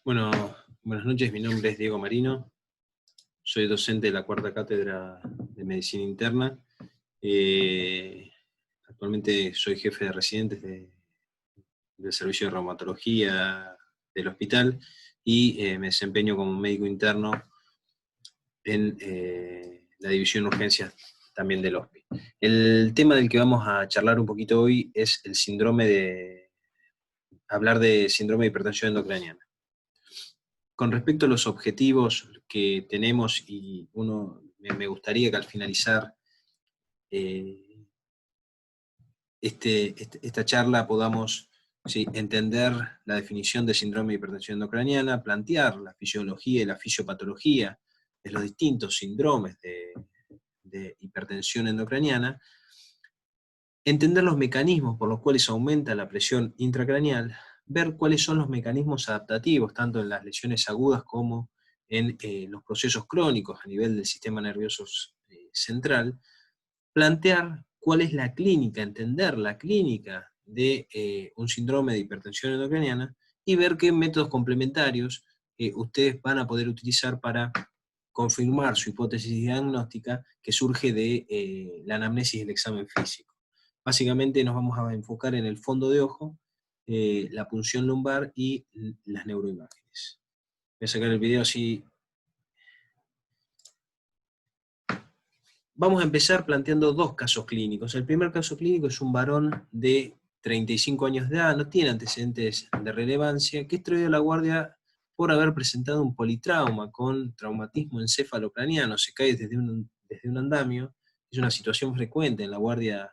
Bueno, buenas noches, mi nombre es Diego Marino, soy docente de la Cuarta Cátedra de Medicina Interna. Actualmente soy jefe de residentes del servicio de reumatología del hospital y me desempeño como médico interno en la división de urgencias también del hospital. El tema del que vamos a charlar un poquito hoy es el hablar de síndrome de hipertensión endocraniana. Con respecto a los objetivos que tenemos, y me gustaría que al finalizar eh, esta charla podamos entender la definición de síndrome de hipertensión endocraniana, plantear la fisiología y la fisiopatología de los distintos síndromes de hipertensión endocraniana, entender los mecanismos por los cuales aumenta la presión intracraneal, ver cuáles son los mecanismos adaptativos, tanto en las lesiones agudas como en los procesos crónicos a nivel del sistema nervioso central, plantear cuál es la clínica, entender la clínica de un síndrome de hipertensión endocraniana y ver qué métodos complementarios ustedes van a poder utilizar para confirmar su hipótesis diagnóstica que surge de la anamnesis del examen físico. Básicamente nos vamos a enfocar en el fondo de ojo, la punción lumbar y las neuroimágenes. Voy a sacar el video así. Vamos a empezar planteando dos casos clínicos. El primer caso clínico es un varón de 35 años de edad, no tiene antecedentes de relevancia, que es traído a la guardia por haber presentado un politrauma con traumatismo encefalocraniano, se cae desde un andamio, es una situación frecuente en la guardia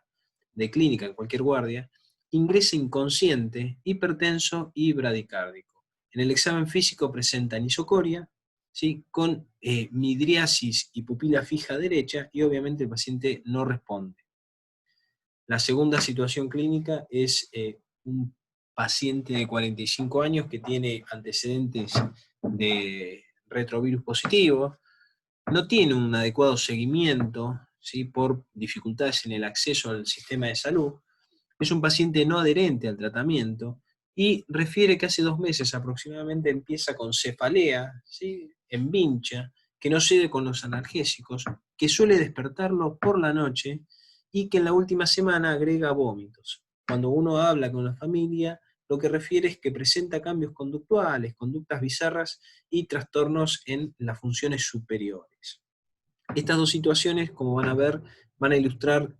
de clínica, en cualquier guardia, ingresa inconsciente, hipertenso y bradicárdico. En el examen físico presenta anisocoria, ¿sí?, con midriasis y pupila fija derecha, y obviamente el paciente no responde. La segunda situación clínica es un paciente de 45 años que tiene antecedentes de retrovirus positivos, no tiene un adecuado seguimiento, ¿sí?, por dificultades en el acceso al sistema de salud, es un paciente no adherente al tratamiento, y refiere que hace 2 meses aproximadamente empieza con cefalea, ¿sí?, en vincha, que no cede con los analgésicos, que suele despertarlo por la noche, y que en la última semana agrega vómitos. Cuando uno habla con la familia, lo que refiere es que presenta cambios conductuales, conductas bizarras y trastornos en las funciones superiores. Estas dos situaciones, como van a ver, van a ilustrar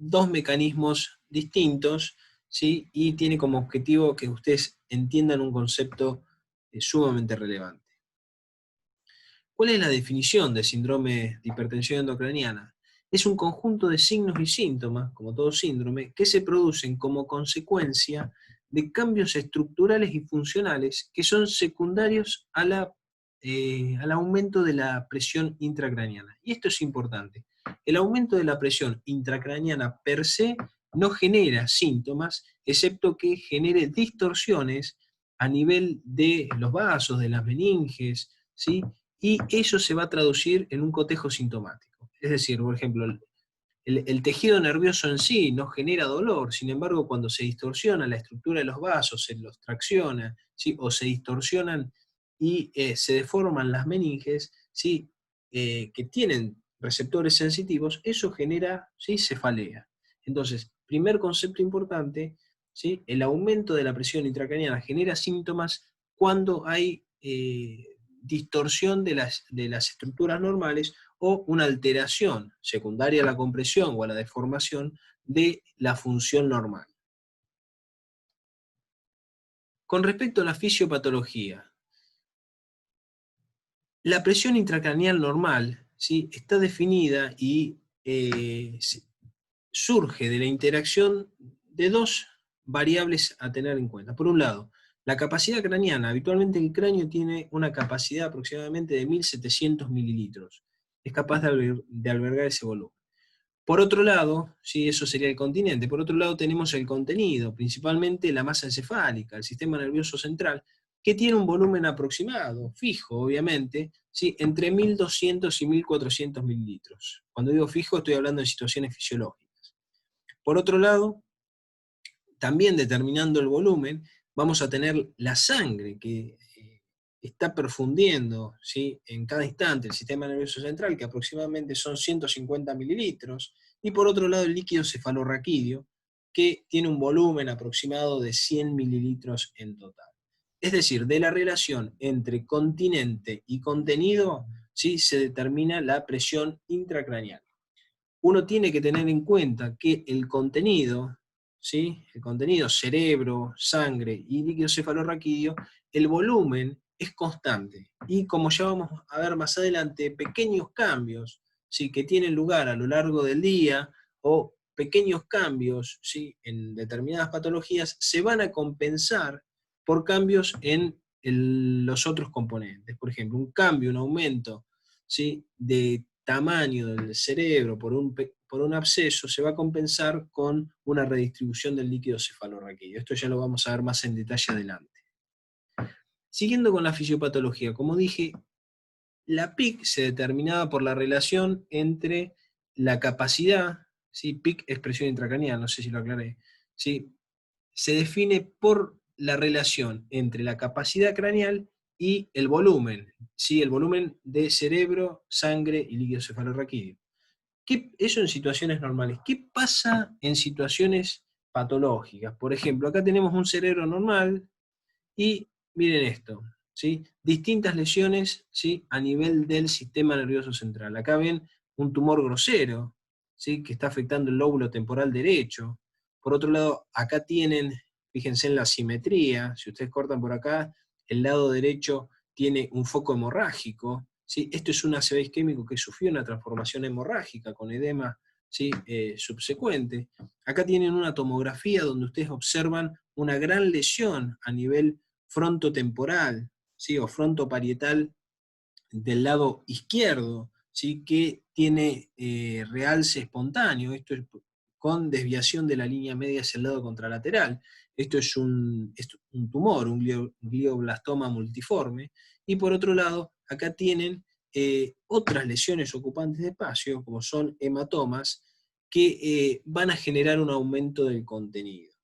dos mecanismos distintos, ¿sí?, y tiene como objetivo que ustedes entiendan un concepto sumamente relevante. ¿Cuál es la definición de síndrome de hipertensión endocraniana? Es un conjunto de signos y síntomas, como todo síndrome, que se producen como consecuencia de cambios estructurales y funcionales que son secundarios al aumento de la presión intracraniana. Y esto es importante. El aumento de la presión intracraniana per se no genera síntomas, excepto que genere distorsiones a nivel de los vasos, de las meninges, ¿sí?, y eso se va a traducir en un cotejo sintomático. Es decir, por ejemplo, el tejido nervioso en sí no genera dolor, sin embargo, cuando se distorsiona la estructura de los vasos, se los tracciona, ¿sí?, o se distorsionan y se deforman las meninges, ¿sí?, que tienen receptores sensitivos, eso genera, ¿sí?, cefalea. Entonces, primer concepto importante, ¿sí?, el aumento de la presión intracraniana genera síntomas cuando hay distorsión de las estructuras normales o una alteración secundaria a la compresión o a la deformación de la función normal. Con respecto a la fisiopatología, la presión intracraneal normal, ¿sí?, está definida y surge de la interacción de dos variables a tener en cuenta. Por un lado, la capacidad craneana. Habitualmente el cráneo tiene una capacidad aproximadamente de 1.700 mililitros. Es capaz de albergar ese volumen. Por otro lado, ¿sí?, eso sería el continente. Por otro lado tenemos el contenido, principalmente la masa encefálica, el sistema nervioso central, que tiene un volumen aproximado, fijo obviamente, ¿sí?, entre 1.200 y 1.400 mililitros. Cuando digo fijo estoy hablando de situaciones fisiológicas. Por otro lado, también determinando el volumen, vamos a tener la sangre que está perfundiendo, ¿sí?, en cada instante el sistema nervioso central, que aproximadamente son 150 mililitros, y por otro lado el líquido cefalorraquídeo, que tiene un volumen aproximado de 100 mililitros en total. Es decir, de la relación entre continente y contenido, ¿sí?, se determina la presión intracraneal. Uno tiene que tener en cuenta que el contenido, ¿sí?, el contenido cerebro, sangre y líquido cefalorraquídeo, el volumen es constante. Y como ya vamos a ver más adelante, pequeños cambios, ¿sí?, que tienen lugar a lo largo del día, o pequeños cambios, ¿sí?, en determinadas patologías, se van a compensar por cambios en los otros componentes. Por ejemplo, un cambio, un aumento, ¿sí?, de tamaño del cerebro por un absceso se va a compensar con una redistribución del líquido cefalorraquídeo. Esto ya lo vamos a ver más en detalle adelante. Siguiendo con la fisiopatología, como dije, la PIC se determinaba por la relación entre la capacidad, ¿sí?, PIC es presión intracraneal, no sé si lo aclaré, ¿sí?, se define por la relación entre la capacidad craneal y el volumen, ¿sí?, el volumen de cerebro, sangre y líquido cefalorraquídeo. Eso en situaciones normales. ¿Qué pasa en situaciones patológicas? Por ejemplo, acá tenemos un cerebro normal y miren esto, ¿sí?, distintas lesiones, ¿sí?, a nivel del sistema nervioso central. Acá ven un tumor grosero, ¿sí?, que está afectando el lóbulo temporal derecho. Por otro lado, acá tienen, fíjense en la simetría, si ustedes cortan por acá, el lado derecho tiene un foco hemorrágico, ¿sí? Esto es un ACV isquémico que sufrió una transformación hemorrágica con edema, ¿sí?, subsecuente. Acá tienen una tomografía donde ustedes observan una gran lesión a nivel frontotemporal, ¿sí?, o frontoparietal del lado izquierdo, ¿sí?, que tiene realce espontáneo, esto es con desviación de la línea media hacia el lado contralateral. Esto es un tumor, un glioblastoma multiforme. Y por otro lado, acá tienen otras lesiones ocupantes de espacio, como son hematomas, que van a generar un aumento del contenido.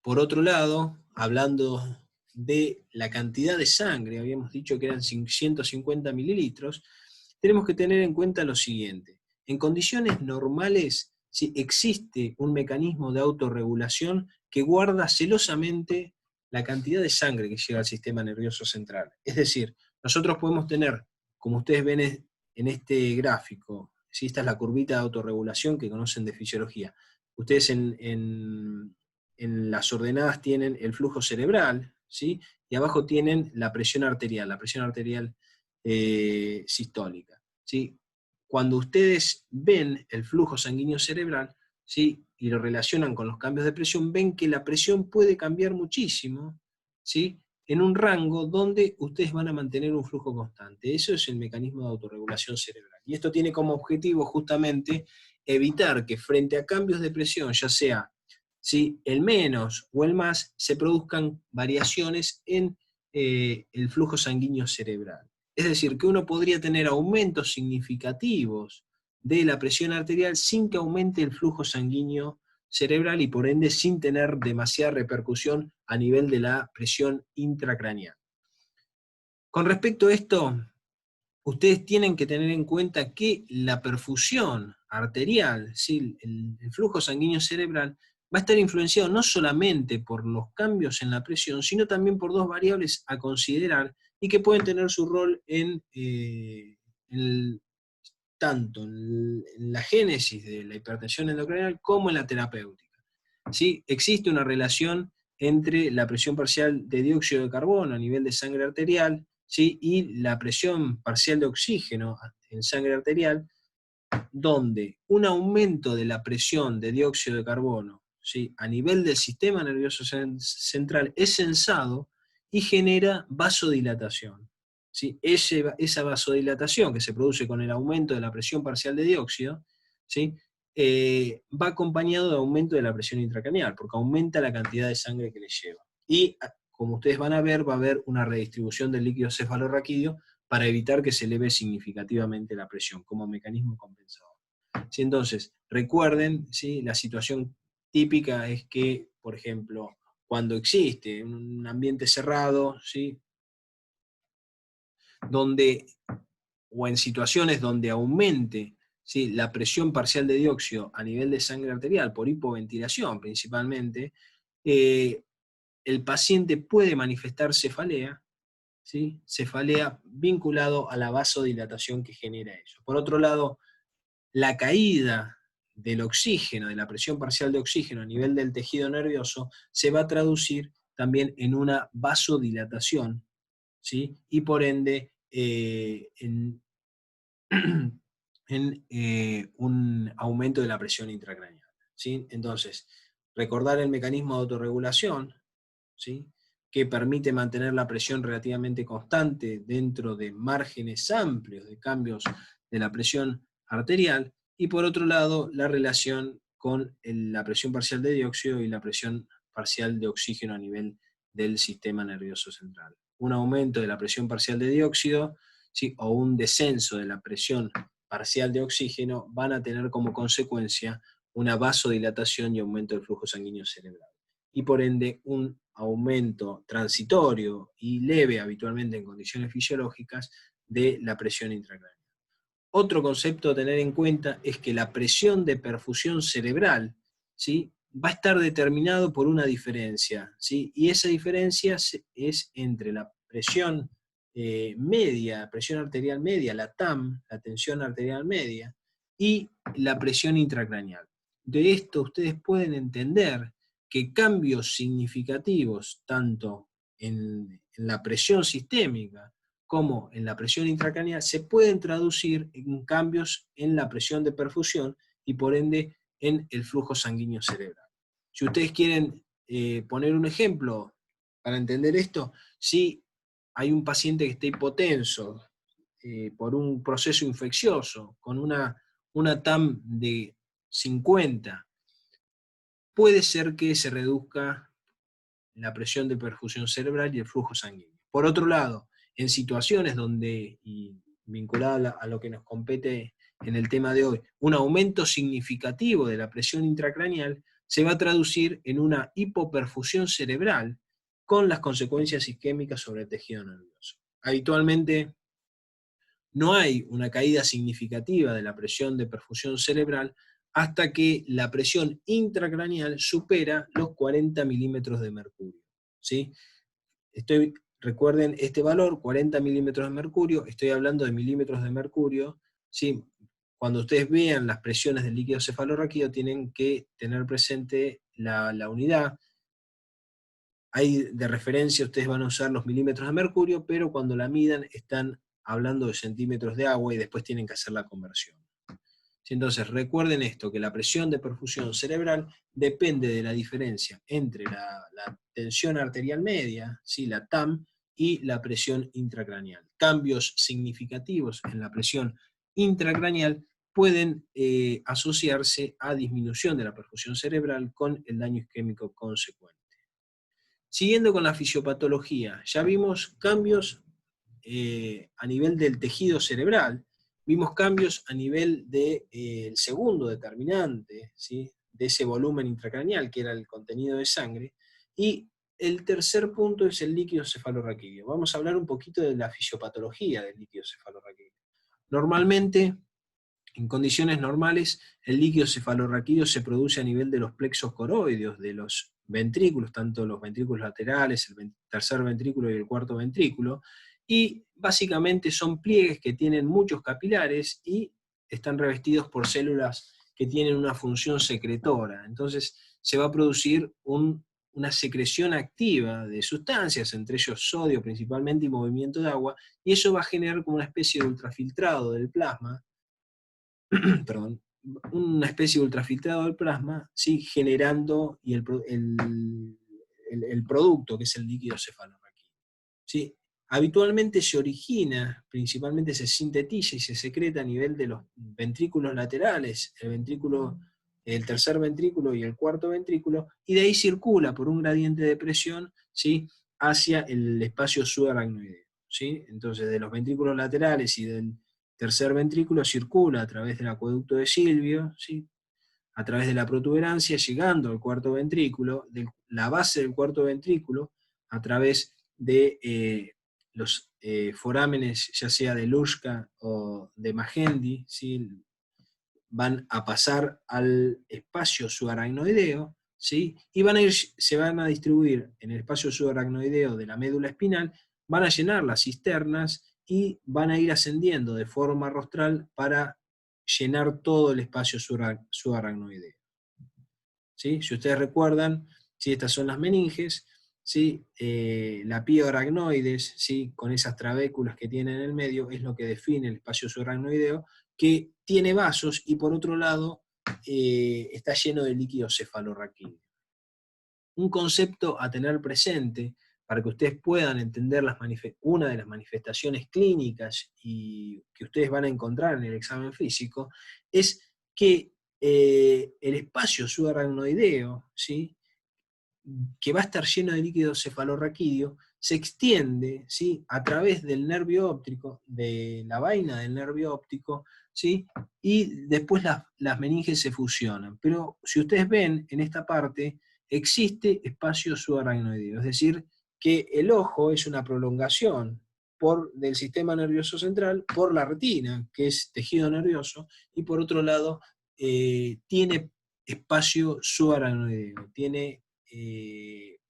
Por otro lado, hablando de la cantidad de sangre, habíamos dicho que eran 150 mililitros, tenemos que tener en cuenta lo siguiente. En condiciones normales, sí, existe un mecanismo de autorregulación que guarda celosamente la cantidad de sangre que llega al sistema nervioso central. Es decir, nosotros podemos tener, como ustedes ven en este gráfico, ¿sí?, esta es la curvita de autorregulación que conocen de fisiología. Ustedes en las ordenadas tienen el flujo cerebral, ¿sí?, y abajo tienen la presión arterial sistólica, ¿sí? Cuando ustedes ven el flujo sanguíneo cerebral, ¿sí?, y lo relacionan con los cambios de presión, ven que la presión puede cambiar muchísimo, ¿sí?, en un rango donde ustedes van a mantener un flujo constante. Eso es el mecanismo de autorregulación cerebral. Y esto tiene como objetivo justamente evitar que frente a cambios de presión, ya sea, ¿sí?, el menos o el más, se produzcan variaciones en el flujo sanguíneo cerebral. Es decir, que uno podría tener aumentos significativos de la presión arterial sin que aumente el flujo sanguíneo cerebral y por ende sin tener demasiada repercusión a nivel de la presión intracraneal. Con respecto a esto, ustedes tienen que tener en cuenta que la perfusión arterial, ¿sí?, el flujo sanguíneo cerebral, va a estar influenciado no solamente por los cambios en la presión, sino también por dos variables a considerar y que pueden tener su rol tanto en la génesis de la hipertensión endocrinal como en la terapéutica. ¿Sí? Existe una relación entre la presión parcial de dióxido de carbono a nivel de sangre arterial, ¿sí?, y la presión parcial de oxígeno en sangre arterial, donde un aumento de la presión de dióxido de carbono, ¿sí?, a nivel del sistema nervioso central es sensado y genera vasodilatación. ¿Sí? Esa vasodilatación que se produce con el aumento de la presión parcial de dióxido, ¿sí?, va acompañado de aumento de la presión intracraneal, porque aumenta la cantidad de sangre que le lleva. Y como ustedes van a ver, va a haber una redistribución del líquido cefalorraquídeo para evitar que se eleve significativamente la presión como mecanismo compensador. ¿Sí? Entonces, recuerden, ¿sí?, la situación típica es que, por ejemplo, cuando existe en un ambiente cerrado, ¿sí? Donde, o en situaciones donde aumente, ¿sí?, la presión parcial de dióxido a nivel de sangre arterial por hipoventilación principalmente, el paciente puede manifestar cefalea, ¿sí?, cefalea vinculado a la vasodilatación que genera eso. Por otro lado, la caída del oxígeno, de la presión parcial de oxígeno a nivel del tejido nervioso, se va a traducir también en una vasodilatación, ¿sí?, y por ende en un aumento de la presión intracraneal, ¿sí? Entonces, recordar el mecanismo de autorregulación, ¿sí?, que permite mantener la presión relativamente constante dentro de márgenes amplios de cambios de la presión arterial, y por otro lado, la relación con la presión parcial de dióxido y la presión parcial de oxígeno a nivel del sistema nervioso central. Un aumento de la presión parcial de dióxido, ¿sí?, o un descenso de la presión parcial de oxígeno van a tener como consecuencia una vasodilatación y aumento del flujo sanguíneo cerebral, y por ende un aumento transitorio y leve habitualmente en condiciones fisiológicas de la presión intracraneal. Otro concepto a tener en cuenta es que la presión de perfusión cerebral, ¿sí?, va a estar determinado por una diferencia, ¿sí?, y esa diferencia es entre la presión media, presión arterial media, la TAM, la tensión arterial media, y la presión intracraneal. De esto ustedes pueden entender que cambios significativos, tanto en la presión sistémica como en la presión intracraneal, se pueden traducir en cambios en la presión de perfusión y por ende en el flujo sanguíneo cerebral. Si ustedes quieren poner un ejemplo para entender esto, si hay un paciente que está hipotenso por un proceso infeccioso con una TAM de 50, puede ser que se reduzca la presión de perfusión cerebral y el flujo sanguíneo. Por otro lado, en situaciones donde, y vinculada a lo que nos compete en el tema de hoy, un aumento significativo de la presión intracraneal se va a traducir en una hipoperfusión cerebral con las consecuencias isquémicas sobre el tejido nervioso. Habitualmente no hay una caída significativa de la presión de perfusión cerebral hasta que la presión intracraneal supera los 40 milímetros de mercurio, ¿sí? Recuerden este valor, 40 milímetros de mercurio, estoy hablando de milímetros de mercurio, ¿sí? Cuando ustedes vean las presiones del líquido cefalorraquídeo tienen que tener presente la unidad. Ahí de referencia ustedes van a usar los milímetros de mercurio, pero cuando la midan están hablando de centímetros de agua y después tienen que hacer la conversión. Entonces recuerden esto, que la presión de perfusión cerebral depende de la diferencia entre la tensión arterial media, ¿sí?, la TAM, y la presión intracraneal. Cambios significativos en la presión intracraneal pueden asociarse a disminución de la perfusión cerebral con el daño isquémico consecuente. Siguiendo con la fisiopatología, ya vimos cambios a nivel del tejido cerebral, vimos cambios a nivel del segundo determinante, ¿sí?, de ese volumen intracraneal, que era el contenido de sangre, y el tercer punto es el líquido cefalorraquídeo. Vamos a hablar un poquito de la fisiopatología del líquido cefalorraquídeo. Normalmente, en condiciones normales, el líquido cefalorraquídeo se produce a nivel de los plexos coroideos, de los ventrículos, tanto los ventrículos laterales, el tercer ventrículo y el cuarto ventrículo, y básicamente son pliegues que tienen muchos capilares y están revestidos por células que tienen una función secretora. Entonces se va a producir una secreción activa de sustancias, entre ellos sodio principalmente y movimiento de agua, y eso va a generar como una especie de ultrafiltrado del plasma, perdón, una especie de ultrafiltrado del plasma, ¿sí?, generando el producto, que es el líquido cefalorraquídeo, ¿sí? Habitualmente se origina, principalmente se sintetiza y se secreta a nivel de los ventrículos laterales, el tercer ventrículo y el cuarto ventrículo, y de ahí circula por un gradiente de presión, ¿sí?, hacia el espacio subaracnoideo, ¿sí? Entonces, de los ventrículos laterales y del tercer ventrículo circula a través del acueducto de Silvio, ¿sí?, a través de la protuberancia, llegando al cuarto ventrículo, de la base del cuarto ventrículo, a través de los forámenes, ya sea de Lurchka o de Magendie, ¿sí? Van a pasar al espacio subaracnoideo, ¿sí? Y se van a distribuir en el espacio subaracnoideo de la médula espinal, van a llenar las cisternas y van a ir ascendiendo de forma rostral para llenar todo el espacio subaracnoideo. ¿Sí? Si ustedes recuerdan, ¿sí? Estas son las meninges, ¿sí? La pioaracnoides, ¿sí? Con esas trabéculas que tiene en el medio, es lo que define el espacio subaracnoideo, que tiene vasos y por otro lado está lleno de líquido cefalorraquídeo. Un concepto a tener presente para que ustedes puedan entender una de las manifestaciones clínicas y que ustedes van a encontrar en el examen físico, es que el espacio subaracnoideo, ¿sí? Que va a estar lleno de líquido cefalorraquídeo, se extiende, ¿sí? A través del nervio óptico, de la vaina del nervio óptico, ¿sí? Y después las meninges se fusionan. Pero si ustedes ven en esta parte, existe espacio subaracnoideo, es decir, que el ojo es una prolongación del sistema nervioso central por la retina, que es tejido nervioso, y por otro lado tiene espacio subaracnoideo, tiene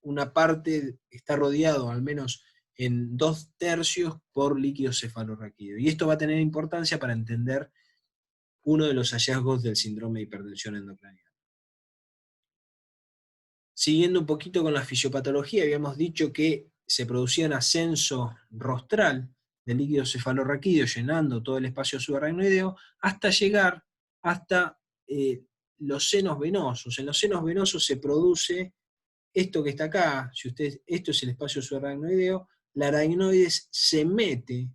una parte, está rodeado al menos en 2/3 por líquido cefalorraquídeo. Y esto va a tener importancia para entender uno de los hallazgos del síndrome de hipertensión endocraniana. Siguiendo un poquito con la fisiopatología, habíamos dicho que se producía un ascenso rostral del líquido cefalorraquídeo llenando todo el espacio subaracnoideo hasta llegar hasta los senos venosos. En los senos venosos se produce esto que está acá, esto es el espacio subaracnoideo, la aracnoides se mete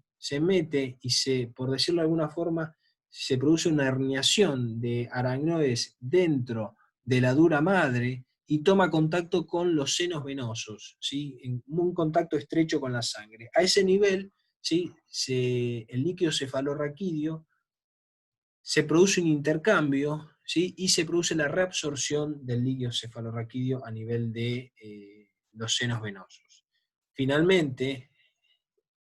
y por decirlo de alguna forma, se produce una herniación de aracnoides dentro de la dura madre y toma contacto con los senos venosos, ¿sí? En un contacto estrecho con la sangre. A ese nivel, ¿sí? El líquido cefalorraquídeo se produce un intercambio, ¿sí? Y se produce la reabsorción del líquido cefalorraquídeo a nivel de los senos venosos. Finalmente,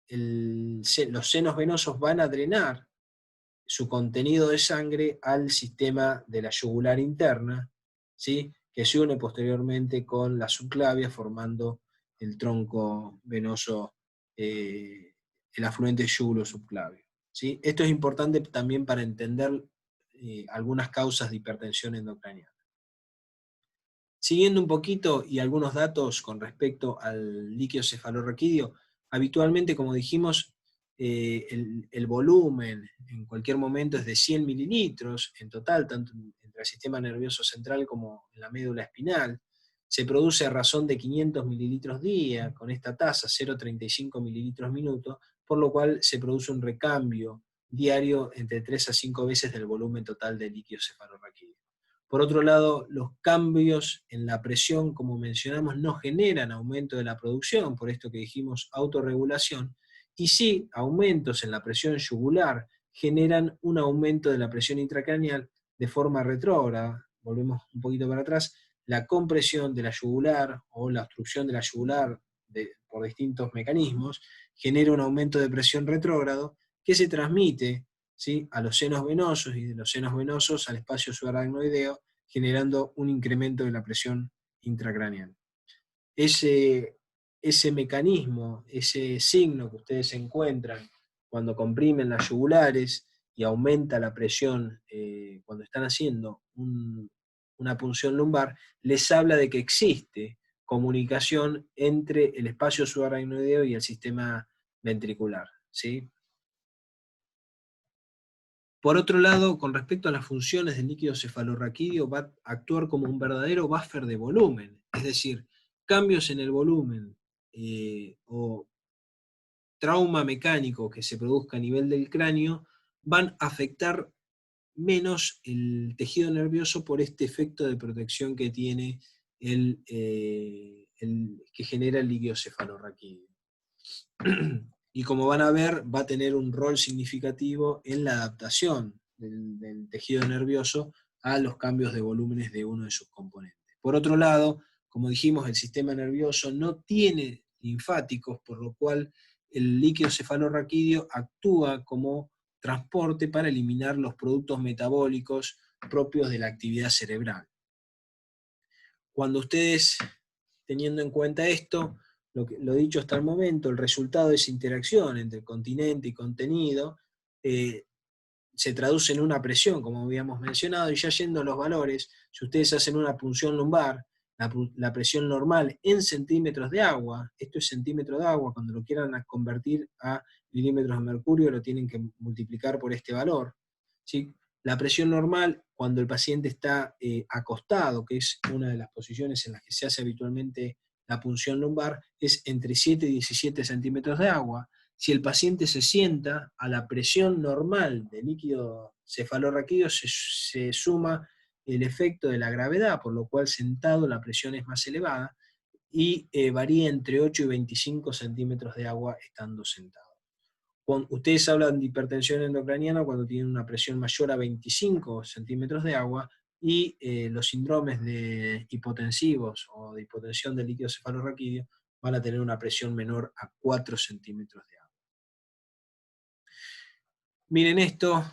los senos venosos van a drenar su contenido de sangre al sistema de la yugular interna, ¿sí? Que se une posteriormente con la subclavia formando el tronco venoso, el afluente yugulo-subclavio. ¿Sí? Esto es importante también para entender algunas causas de hipertensión endocraniana. Siguiendo un poquito y algunos datos con respecto al líquido cefalorraquídeo, habitualmente, como dijimos, el volumen en cualquier momento es de 100 mililitros en total, tanto entre el sistema nervioso central como en la médula espinal. Se produce a razón de 500 mililitros día, con esta tasa 0,35 mililitros minuto, por lo cual se produce un recambio diario entre 3 a 5 veces del volumen total de líquido cefalorraquídeo. Por otro lado, los cambios en la presión, como mencionamos, no generan aumento de la producción, por esto que dijimos autorregulación, y sí, aumentos en la presión yugular generan un aumento de la presión intracraneal de forma retrógrada. Volvemos un poquito para atrás, la compresión de la yugular o la obstrucción de la yugular por distintos mecanismos genera un aumento de presión retrógrado que se transmite, ¿sí? A los senos venosos y de los senos venosos al espacio subaracnoideo, generando un incremento de la presión intracraneal. Ese mecanismo, ese signo que ustedes encuentran cuando comprimen las yugulares y aumenta la presión cuando están haciendo una punción lumbar, les habla de que existe comunicación entre el espacio subaracnoideo y el sistema ventricular, ¿sí? Por otro lado, con respecto a las funciones del líquido cefalorraquídeo, va a actuar como un verdadero buffer de volumen, es decir, cambios en el volumen o trauma mecánico que se produzca a nivel del cráneo van a afectar menos el tejido nervioso por este efecto de protección que tiene que genera el líquido cefalorraquídeo. Y como van a ver, va a tener un rol significativo en la adaptación del tejido nervioso a los cambios de volúmenes de uno de sus componentes. Por otro lado, como dijimos, el sistema nervioso no tiene linfáticos, por lo cual el líquido cefalorraquídeo actúa como transporte para eliminar los productos metabólicos propios de la actividad cerebral. Cuando ustedes, teniendo en cuenta esto, lo dicho hasta el momento, el resultado de esa interacción entre continente y contenido, se traduce en una presión, como habíamos mencionado, y ya yendo a los valores, si ustedes hacen una punción lumbar, la presión normal en centímetros de agua, esto es centímetro de agua, cuando lo quieran convertir a milímetros de mercurio lo tienen que multiplicar por este valor, ¿sí? La presión normal cuando el paciente está acostado, que es una de las posiciones en las que se hace habitualmente la punción lumbar, es entre 7 y 17 centímetros de agua. Si el paciente se sienta, a la presión normal del líquido cefalorraquídeo se suma el efecto de la gravedad, por lo cual sentado la presión es más elevada, y varía entre 8 y 25 centímetros de agua estando sentado. Ustedes hablan de hipertensión endocraniana cuando tienen una presión mayor a 25 centímetros de agua, y los síndromes de hipotensivos o de hipotensión del líquido cefalorraquídeo van a tener una presión menor a 4 centímetros de agua. Miren esto,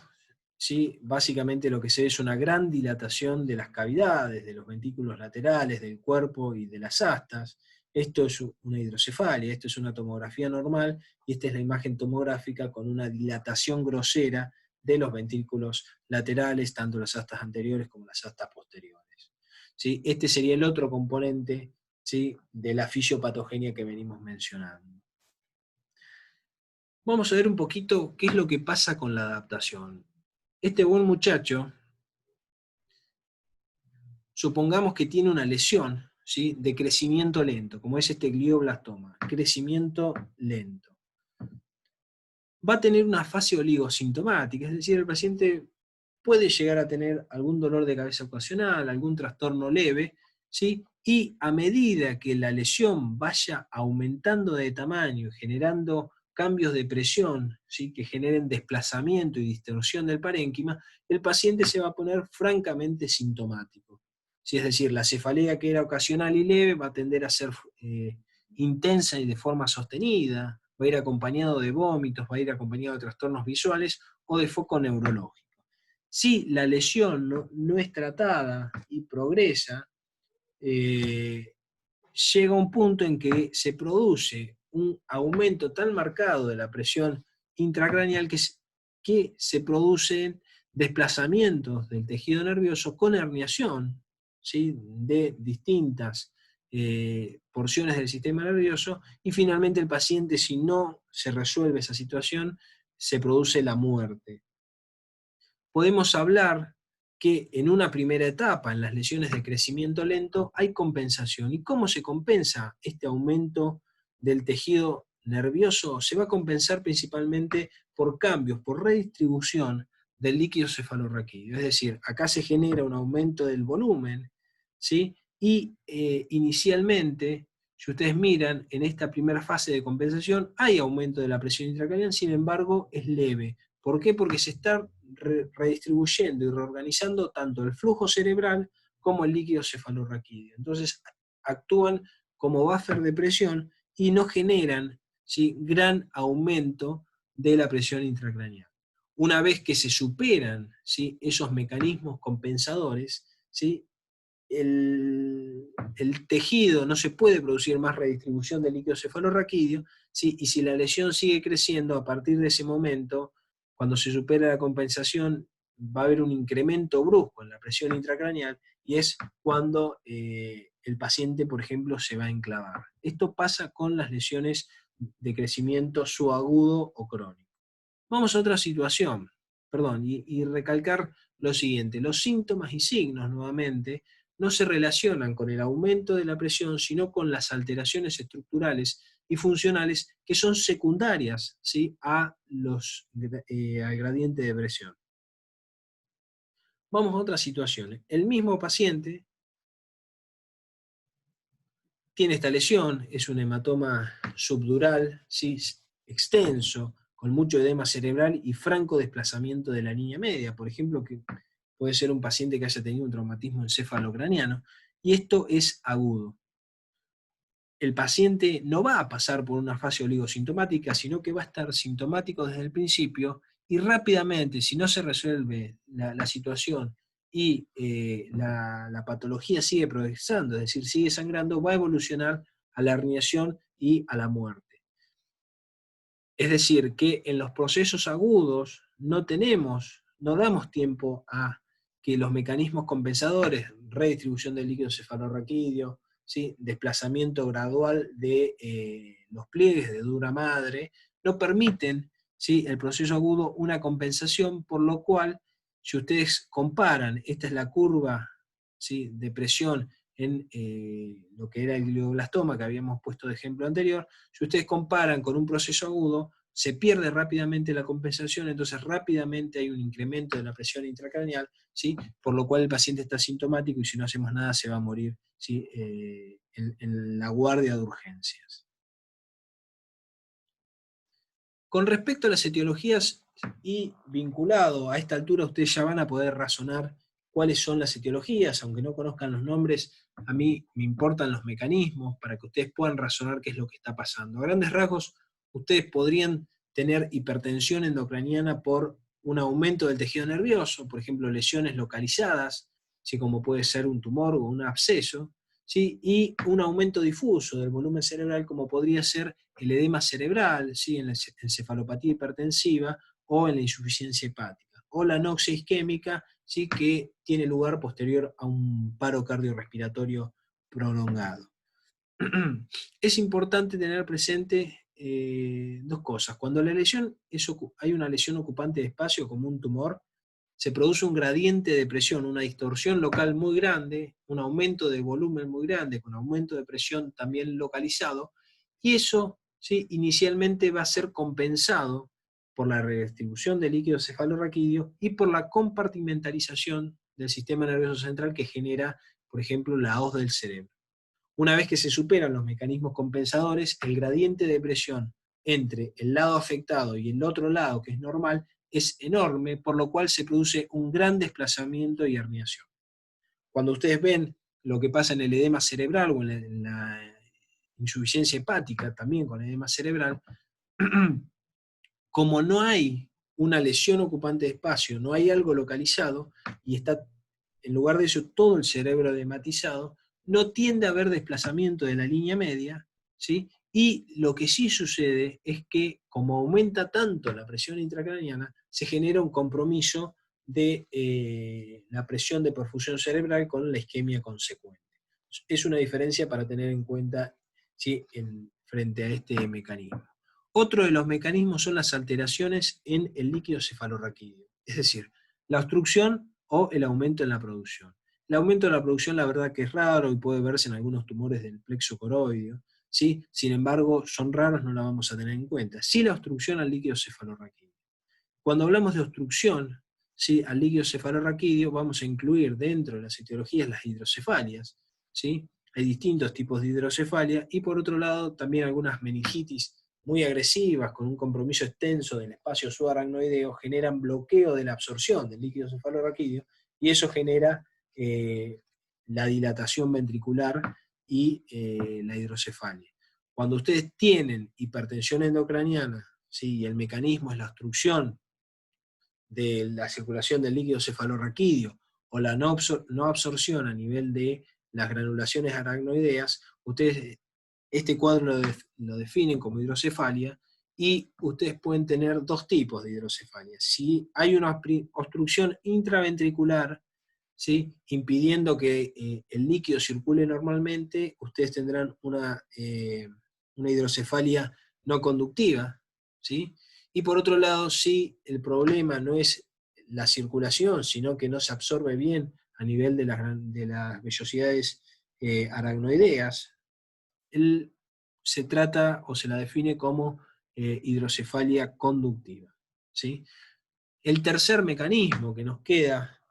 ¿sí? Básicamente lo que se ve es una gran dilatación de las cavidades, de los ventículos laterales, del cuerpo y de las astas. Esto es una hidrocefalia, esto es una tomografía normal, y esta es la imagen tomográfica con una dilatación grosera de los ventrículos laterales, tanto las astas anteriores como las astas posteriores. ¿Sí? Este sería el otro componente, ¿sí?, de la fisiopatogenia que venimos mencionando. Vamos a ver un poquito qué es lo que pasa con la adaptación. Este buen muchacho, supongamos que tiene una lesión, ¿sí?, de crecimiento lento, como es este glioblastoma, crecimiento lento. Va a tener una fase oligosintomática, es decir, el paciente puede llegar a tener algún dolor de cabeza ocasional, algún trastorno leve, ¿sí?, y a medida que la lesión vaya aumentando de tamaño, generando cambios de presión, ¿sí?, que generen desplazamiento y distorsión del parénquima, el paciente se va a poner francamente sintomático. ¿Sí? Es decir, la cefalea que era ocasional y leve va a tender a ser intensa y de forma sostenida, va a ir acompañado de vómitos, va a ir acompañado de trastornos visuales o de foco neurológico. Si la lesión no es tratada y progresa, llega un punto en que se produce un aumento tan marcado de la presión intracraneal que se producen desplazamientos del tejido nervioso con herniación, ¿sí?, de distintas porciones del sistema nervioso, y finalmente el paciente, si no se resuelve esa situación, se produce la muerte. Podemos hablar que en una primera etapa, en las lesiones de crecimiento lento, hay compensación. ¿Y cómo se compensa este aumento del tejido nervioso? Se va a compensar principalmente por cambios, por redistribución del líquido cefalorraquídeo. Es decir, acá se genera un aumento del volumen, ¿sí? Y inicialmente, si ustedes miran, en esta primera fase de compensación hay aumento de la presión intracraneal, sin embargo es leve. ¿Por qué? Porque se está redistribuyendo y reorganizando tanto el flujo cerebral como el líquido cefalorraquídeo. Entonces actúan como buffer de presión y no generan, ¿sí?, gran aumento de la presión intracraneal. Una vez que se superan, ¿sí?, esos mecanismos compensadores, ¿sí?, el tejido no se puede producir más redistribución del líquido cefalorraquídeo, ¿sí?, y si la lesión sigue creciendo, a partir de ese momento, cuando se supera la compensación, va a haber un incremento brusco en la presión intracraneal, y es cuando el paciente, por ejemplo, se va a enclavar. Esto pasa con las lesiones de crecimiento subagudo o crónico. Vamos a otra situación, perdón, y recalcar lo siguiente: los síntomas y signos, nuevamente, no se relacionan con el aumento de la presión, sino con las alteraciones estructurales y funcionales que son secundarias, ¿sí?, al gradiente de presión. Vamos a otras situaciones. El mismo paciente tiene esta lesión, es un hematoma subdural, ¿sí?, extenso, con mucho edema cerebral y franco desplazamiento de la línea media. Por ejemplo, que puede ser un paciente que haya tenido un traumatismo encefalocraniano, y esto es agudo. El paciente no va a pasar por una fase oligosintomática, sino que va a estar sintomático desde el principio y rápidamente, si no se resuelve la situación y la patología sigue progresando, es decir, sigue sangrando, va a evolucionar a la herniación y a la muerte. Es decir, que en los procesos agudos no damos tiempo a que los mecanismos compensadores, redistribución del líquido cefalorraquídeo, ¿sí?, desplazamiento gradual de los pliegues de dura madre, no permiten, ¿sí?, el proceso agudo una compensación, por lo cual, si ustedes comparan, esta es la curva, ¿sí?, de presión en lo que era el glioblastoma que habíamos puesto de ejemplo anterior, si ustedes comparan con un proceso agudo, se pierde rápidamente la compensación, entonces rápidamente hay un incremento de la presión intracraneal, ¿sí?, por lo cual el paciente está sintomático y si no hacemos nada se va a morir, ¿sí?, en la guardia de urgencias. Con respecto a las etiologías y vinculado a esta altura, ustedes ya van a poder razonar cuáles son las etiologías, aunque no conozcan los nombres, a mí me importan los mecanismos para que ustedes puedan razonar qué es lo que está pasando. A grandes rasgos, ustedes podrían tener hipertensión endocraniana por un aumento del tejido nervioso, por ejemplo, lesiones localizadas, ¿sí?, como puede ser un tumor o un absceso, ¿sí?, y un aumento difuso del volumen cerebral, como podría ser el edema cerebral, ¿sí?, en la encefalopatía hipertensiva o en la insuficiencia hepática, o la anoxia isquémica, ¿sí?, que tiene lugar posterior a un paro cardiorrespiratorio prolongado. Es importante tener presente dos cosas. Cuando hay una lesión ocupante de espacio, como un tumor, se produce un gradiente de presión, una distorsión local muy grande, un aumento de volumen muy grande, con aumento de presión también localizado, y eso, ¿sí?, inicialmente va a ser compensado por la redistribución del líquido cefalorraquídeo y por la compartimentalización del sistema nervioso central que genera, por ejemplo, la hoz del cerebro. Una vez que se superan los mecanismos compensadores, el gradiente de presión entre el lado afectado y el otro lado, que es normal, es enorme, por lo cual se produce un gran desplazamiento y herniación. Cuando ustedes ven lo que pasa en el edema cerebral o en la insuficiencia hepática, también con edema cerebral, como no hay una lesión ocupante de espacio, no hay algo localizado, y está en lugar de eso todo el cerebro edematizado, no tiende a haber desplazamiento de la línea media, ¿sí? Y lo que sí sucede es que, como aumenta tanto la presión intracraniana, se genera un compromiso de la presión de perfusión cerebral con la isquemia consecuente. Es una diferencia para tener en cuenta, ¿sí?, frente a este mecanismo. Otro de los mecanismos son las alteraciones en el líquido cefalorraquídeo, es decir, la obstrucción o el aumento en la producción. El aumento de la producción, la verdad que es raro y puede verse en algunos tumores del plexo coroideo, ¿sí? Sin embargo, son raros, no la vamos a tener en cuenta. Sí, la obstrucción al líquido cefalorraquídeo. Cuando hablamos de obstrucción, ¿sí?, al líquido cefalorraquídeo, vamos a incluir dentro de las etiologías las hidrocefalias, ¿sí? Hay distintos tipos de hidrocefalia, y por otro lado también algunas meningitis muy agresivas, con un compromiso extenso del espacio subaracnoideo, generan bloqueo de la absorción del líquido cefalorraquídeo, y eso genera la dilatación ventricular y la hidrocefalia. Cuando ustedes tienen hipertensión endocraniana, ¿sí?, y el mecanismo es la obstrucción de la circulación del líquido cefalorraquídeo o la no absorción a nivel de las granulaciones aracnoideas, ustedes este cuadro lo definen como hidrocefalia, y ustedes pueden tener dos tipos de hidrocefalia. Si hay una obstrucción intraventricular, ¿sí?, impidiendo que el líquido circule normalmente, ustedes tendrán una hidrocefalia no conductiva, ¿sí? Y por otro lado, si el problema no es la circulación, sino que no se absorbe bien a nivel de las vellosidades aracnoideas, se trata o se la define como hidrocefalia conductiva, ¿sí? El tercer mecanismo que nos queda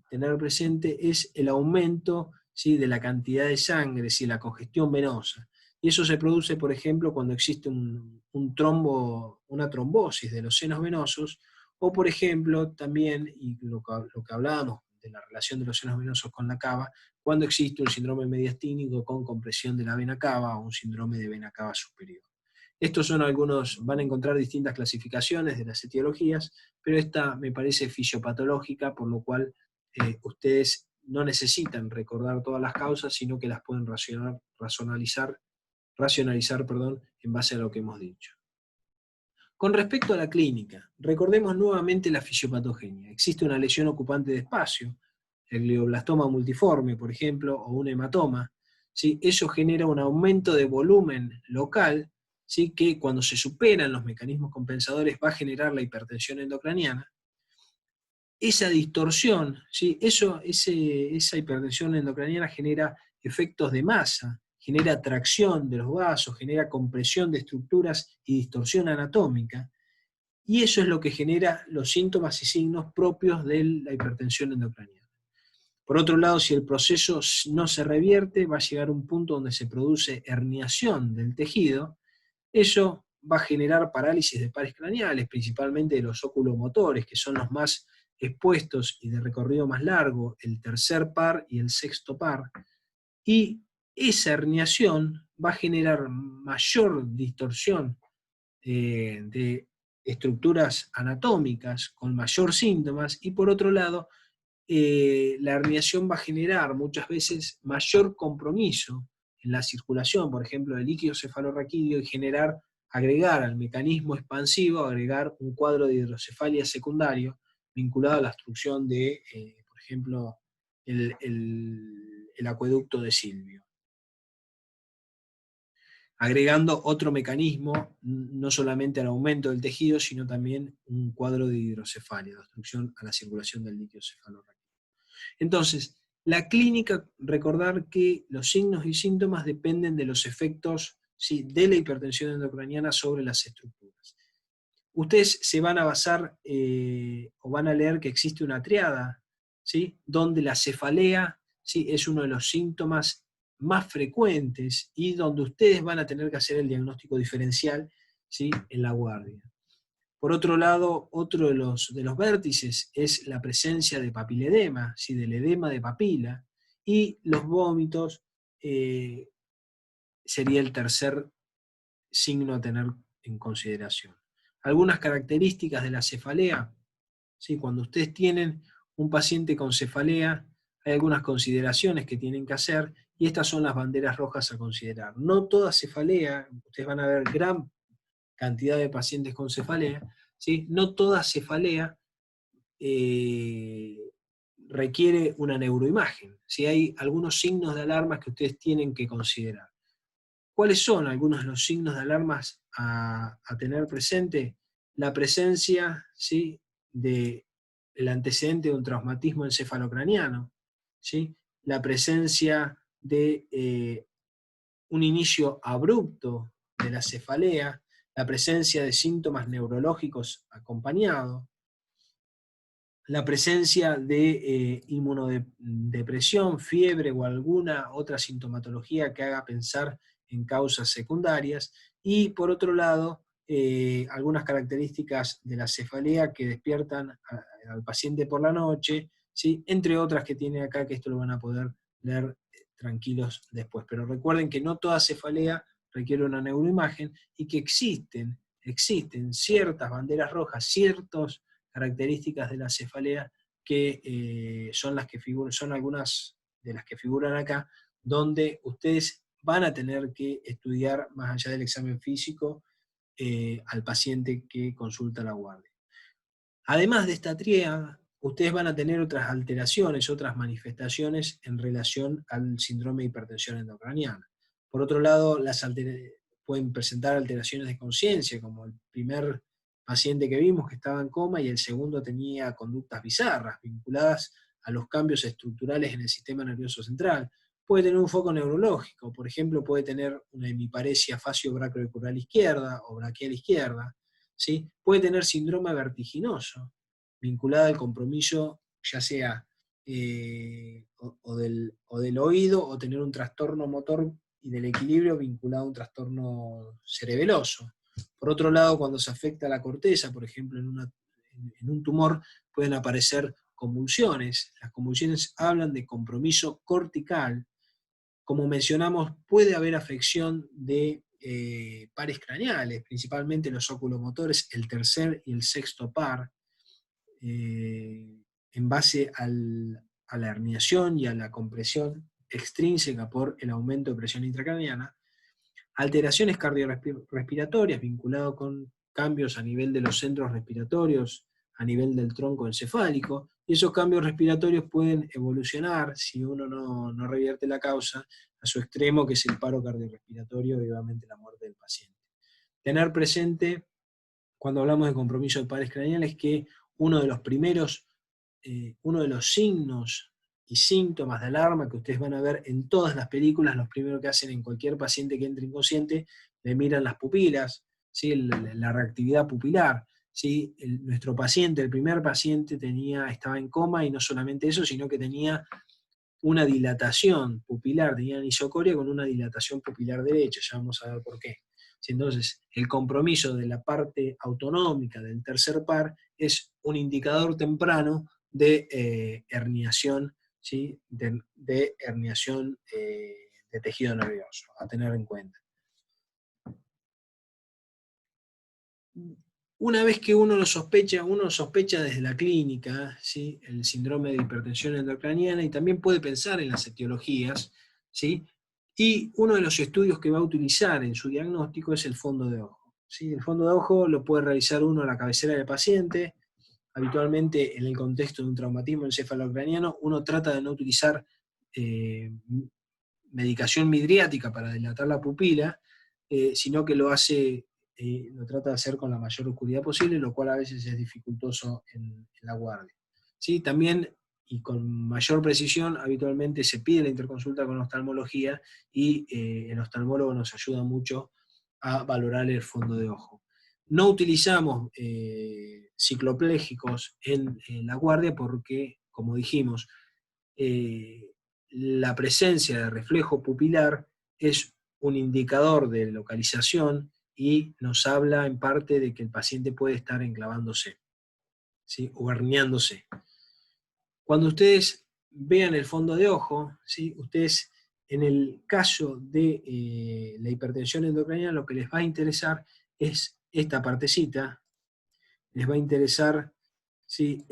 tener presente es el aumento, ¿sí?, de la cantidad de sangre, ¿sí?, la congestión venosa. Y eso se produce, por ejemplo, cuando existe un trombo, una trombosis de los senos venosos, o por ejemplo, también, y lo que hablábamos de la relación de los senos venosos con la cava, cuando existe un síndrome mediastínico con compresión de la vena cava o un síndrome de vena cava superior. Estos son algunos, van a encontrar distintas clasificaciones de las etiologías, pero esta me parece fisiopatológica, por lo cual ustedes no necesitan recordar todas las causas, sino que las pueden racionalizar, en base a lo que hemos dicho. Con respecto a la clínica, recordemos nuevamente la fisiopatogenia. Existe una lesión ocupante de espacio, el glioblastoma multiforme, por ejemplo, o un hematoma. ¿Sí? Eso genera un aumento de volumen local, ¿sí? Que cuando se superan los mecanismos compensadores va a generar la hipertensión endocraniana. Esa distorsión, ¿sí? Esa hipertensión endocraniana genera efectos de masa, genera tracción de los vasos, genera compresión de estructuras y distorsión anatómica, y eso es lo que genera los síntomas y signos propios de la hipertensión endocraniana. Por otro lado, si el proceso no se revierte, va a llegar a un punto donde se produce herniación del tejido. Eso va a generar parálisis de pares craneales, principalmente de los oculomotores, que son los más expuestos y de recorrido más largo, el tercer par y el sexto par. Y esa herniación va a generar mayor distorsión de estructuras anatómicas con mayor síntomas, y por otro lado, la herniación va a generar muchas veces mayor compromiso en la circulación, por ejemplo, del líquido cefalorraquídeo, y agregar al mecanismo expansivo, agregar un cuadro de hidrocefalia secundario vinculado a la obstrucción de, por ejemplo, el acueducto de Silvio. Agregando otro mecanismo, no solamente al aumento del tejido, sino también un cuadro de hidrocefalia, de obstrucción a la circulación del líquido cefalorraquídeo. Entonces, la clínica, recordar que los signos y síntomas dependen de los efectos, ¿sí?, de la hipertensión endocraniana sobre las estructuras. Ustedes se van a basar o van a leer que existe una triada, ¿sí?, donde la cefalea, ¿sí?, es uno de los síntomas más frecuentes y donde ustedes van a tener que hacer el diagnóstico diferencial, ¿sí?, en la guardia. Por otro lado, otro de los vértices es la presencia de papiledema, ¿sí?, del edema de papila, y los vómitos sería el tercer signo a tener en consideración. Algunas características de la cefalea, ¿sí? Cuando ustedes tienen un paciente con cefalea, hay algunas consideraciones que tienen que hacer, y estas son las banderas rojas a considerar. No toda cefalea, ustedes van a ver gran cantidad de pacientes con cefalea, ¿sí? No toda cefalea requiere una neuroimagen, ¿sí? Hay algunos signos de alarma que ustedes tienen que considerar. ¿Cuáles son algunos de los signos de alarma a tener presente? La presencia, ¿sí?, del antecedente de un traumatismo encefalocraniano, ¿sí?, la presencia de un inicio abrupto de la cefalea, la presencia de síntomas neurológicos acompañados, la presencia de inmunodepresión, fiebre o alguna otra sintomatología que haga pensar en causas secundarias, y por otro lado, algunas características de la cefalea que despiertan al paciente por la noche, ¿sí?, entre otras que tiene acá, que esto lo van a poder leer tranquilos después. Pero recuerden que no toda cefalea requiere una neuroimagen, y que existen ciertas banderas rojas, ciertas características de la cefalea que son algunas de las que figuran acá, donde ustedes van a tener que estudiar, más allá del examen físico, al paciente que consulta la guardia. Además de esta tríada, ustedes van a tener otras alteraciones, otras manifestaciones en relación al síndrome de hipertensión endocraniana. Por otro lado, pueden presentar alteraciones de conciencia, como el primer paciente que vimos, que estaba en coma, y el segundo tenía conductas bizarras vinculadas a los cambios estructurales en el sistema nervioso central. Puede tener un foco neurológico, por ejemplo, puede tener una hemiparesia facio-brachioradicular izquierda o braquial izquierda, ¿sí? Puede tener síndrome vertiginoso, vinculado al compromiso, ya sea o del oído, o tener un trastorno motor y del equilibrio vinculado a un trastorno cerebeloso. Por otro lado, cuando se afecta la corteza, por ejemplo, en un tumor, pueden aparecer convulsiones. Las convulsiones hablan de compromiso cortical. Como mencionamos, puede haber afección de pares craneales, principalmente los oculomotores, el tercer y el sexto par, en base a la herniación y a la compresión extrínseca por el aumento de presión intracraneana. Alteraciones cardiorrespiratorias vinculadas con cambios a nivel de los centros respiratorios, a nivel del tronco encefálico, y esos cambios respiratorios pueden evolucionar, si uno no revierte la causa, a su extremo, que es el paro cardiorrespiratorio y obviamente la muerte del paciente. Tener presente, cuando hablamos de compromiso de pares craneales, que uno de los signos y síntomas de alarma que ustedes van a ver en todas las películas, los primeros que hacen en cualquier paciente que entre inconsciente, le miran las pupilas, ¿sí? La reactividad pupilar. ¿Sí? Nuestro paciente, el primer paciente, estaba en coma, y no solamente eso, sino que tenía una dilatación pupilar, tenía anisocoria con una dilatación pupilar derecha, ya vamos a ver por qué. Entonces, el compromiso de la parte autonómica del tercer par es un indicador temprano de herniación, ¿sí? de herniación de tejido nervioso, a tener en cuenta. Una vez que uno sospecha desde la clínica, ¿sí? El síndrome de hipertensión endocraniana, y también puede pensar en las etiologías, ¿sí? Y uno de los estudios que va a utilizar en su diagnóstico es el fondo de ojo, ¿sí? El fondo de ojo lo puede realizar uno a la cabecera del paciente. Habitualmente, en el contexto de un traumatismo encefalocraniano, uno trata de no utilizar medicación midriática para dilatar la pupila, sino que lo trata de hacer con la mayor oscuridad posible, lo cual a veces es dificultoso en la guardia. ¿Sí? También, y con mayor precisión, habitualmente se pide la interconsulta con oftalmología, y el oftalmólogo nos ayuda mucho a valorar el fondo de ojo. No utilizamos cicloplégicos en la guardia porque, como dijimos, la presencia de reflejo pupilar es un indicador de localización y nos habla en parte de que el paciente puede estar enclavándose, ¿sí? O herniándose. Cuando ustedes vean el fondo de ojo, ¿sí? Ustedes, en el caso de la hipertensión endocraniana, lo que les va a interesar es esta partecita, les va a interesar, ¿sí?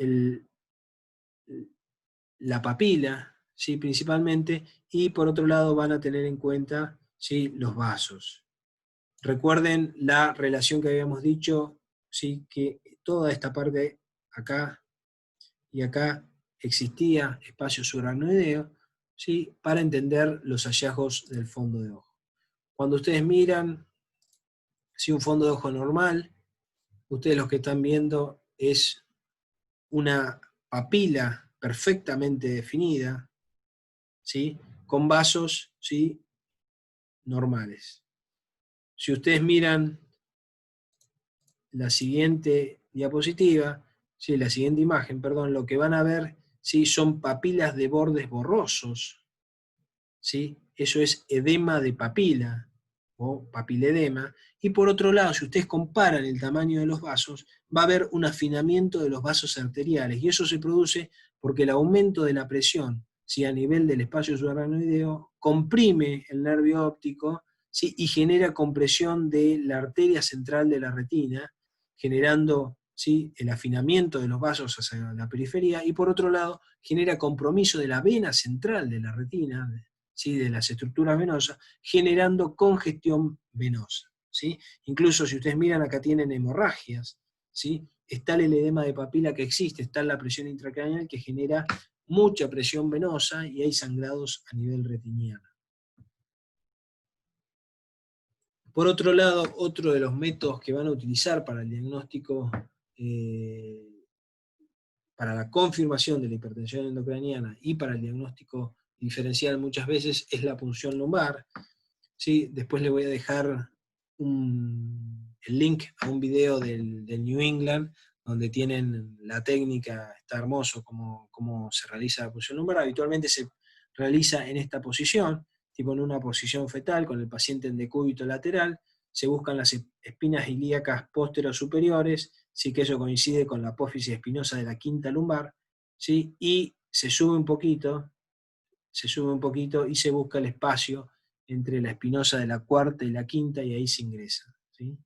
La papila, ¿sí? Principalmente, y por otro lado van a tener en cuenta, ¿sí? Los vasos. Recuerden la relación que habíamos dicho, ¿sí? Que toda esta parte acá y acá existía espacio subaracnoideo, ¿sí? Para entender los hallazgos del fondo de ojo. Cuando ustedes miran, ¿sí? Un fondo de ojo normal, ustedes lo que están viendo es una papila perfectamente definida, ¿sí? Con vasos, ¿sí? Normales. Si ustedes miran la siguiente diapositiva, ¿sí? La siguiente imagen, perdón, lo que van a ver, ¿sí? Son papilas de bordes borrosos, ¿sí? Eso es edema de papila o papiledema. Y por otro lado, si ustedes comparan el tamaño de los vasos, va a haber un afinamiento de los vasos arteriales, y eso se produce porque el aumento de la presión, ¿sí? A nivel del espacio subaracnoideo comprime el nervio óptico, ¿sí? Y genera compresión de la arteria central de la retina, generando, ¿sí? El afinamiento de los vasos hacia la periferia, y por otro lado genera compromiso de la vena central de la retina, ¿sí? De las estructuras venosas, generando congestión venosa, ¿sí? Incluso si ustedes miran, acá tienen hemorragias, ¿sí? Está el edema de papila que existe, está la presión intracraneal que genera mucha presión venosa, y hay sangrados a nivel retiniano. Por otro lado, otro de los métodos que van a utilizar para el diagnóstico, para la confirmación de la hipertensión endocraniana y para el diagnóstico diferencial muchas veces, es la punción lumbar, ¿sí? Después le voy a dejar el link a un video del New England, donde tienen la técnica. Está hermoso cómo se realiza la punción lumbar. Habitualmente se realiza en esta posición, tipo en una posición fetal, con el paciente en decúbito lateral. Se buscan las espinas ilíacas posteriores superiores, sí, que eso coincide con la apófisis espinosa de la quinta lumbar, ¿sí? Y se sube un poquito y se busca el espacio entre la espinosa de la cuarta y la quinta y ahí se ingresa, ¿sí?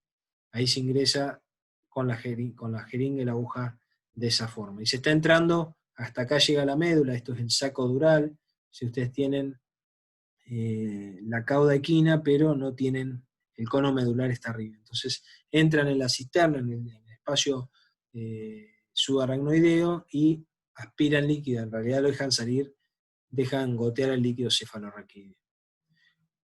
Ahí se ingresa con la jeringa y la aguja de esa forma. Y se está entrando, hasta acá llega la médula, esto es el saco dural, si ustedes tienen la cauda equina, pero no tienen, el cono medular está arriba. Entonces entran en la cisterna, en el espacio subaracnoideo y aspiran líquido, en realidad lo dejan salir, dejan gotear el líquido cefalorraquídeo.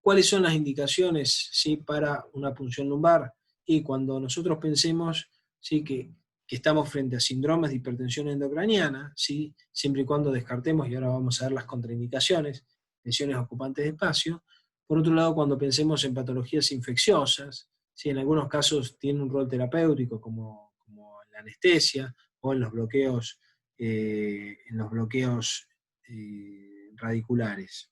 ¿Cuáles son las indicaciones, ¿sí?, para una punción lumbar? Y cuando nosotros pensemos, ¿sí?, que estamos frente a síndromes de hipertensión endocraniana, ¿sí?, siempre y cuando descartemos, y ahora vamos a ver las contraindicaciones, lesiones ocupantes de espacio. Por otro lado, cuando pensemos en patologías infecciosas, ¿sí?, en algunos casos tiene un rol terapéutico, como la anestesia o en los bloqueos, radiculares.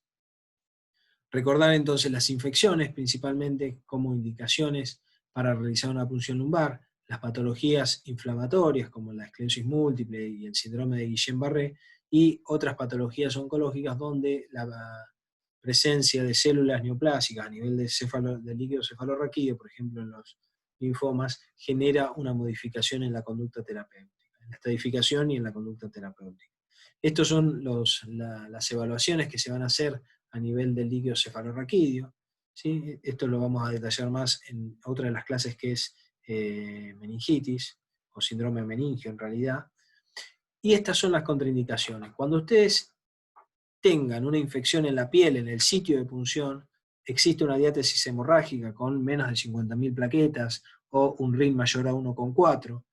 Recordar entonces las infecciones, principalmente como indicaciones para realizar una punción lumbar, las patologías inflamatorias como la esclerosis múltiple y el síndrome de Guillain-Barré, y otras patologías oncológicas donde la presencia de células neoplásicas a nivel del líquido cefalorraquídeo, por ejemplo en los linfomas, genera una modificación en la conducta terapéutica, en la estadificación y en la conducta terapéutica. Estas son las evaluaciones que se van a hacer a nivel del líquido cefalorraquídeo, ¿sí? Esto lo vamos a detallar más en otra de las clases, que es meningitis, o síndrome meningio en realidad. Y estas son las contraindicaciones. Cuando ustedes tengan una infección en la piel, en el sitio de punción, existe una diátesis hemorrágica con menos de 50.000 plaquetas, o un RIN mayor a 1,4.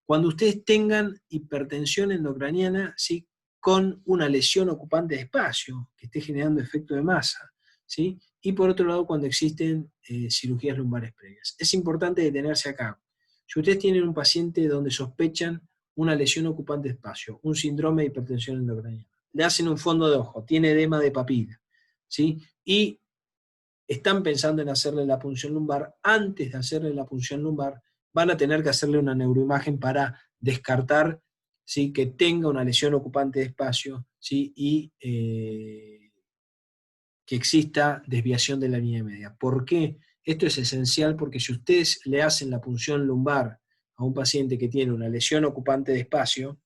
Cuando ustedes tengan hipertensión endocraniana, ¿sí?, con una lesión ocupante de espacio, que esté generando efecto de masa, ¿sí? Y por otro lado, cuando existen cirugías lumbares previas. Es importante detenerse acá. Si ustedes tienen un paciente donde sospechan una lesión ocupante de espacio, un síndrome de hipertensión endocraniana, le hacen un fondo de ojo, tiene edema de papila, ¿sí?, y están pensando en hacerle la punción lumbar, antes de hacerle la punción lumbar, van a tener que hacerle una neuroimagen para descartar, ¿sí?, que tenga una lesión ocupante de espacio, ¿sí?, y que exista desviación de la línea media. ¿Por qué? Esto es esencial porque si ustedes le hacen la punción lumbar a un paciente que tiene una lesión ocupante de espacio,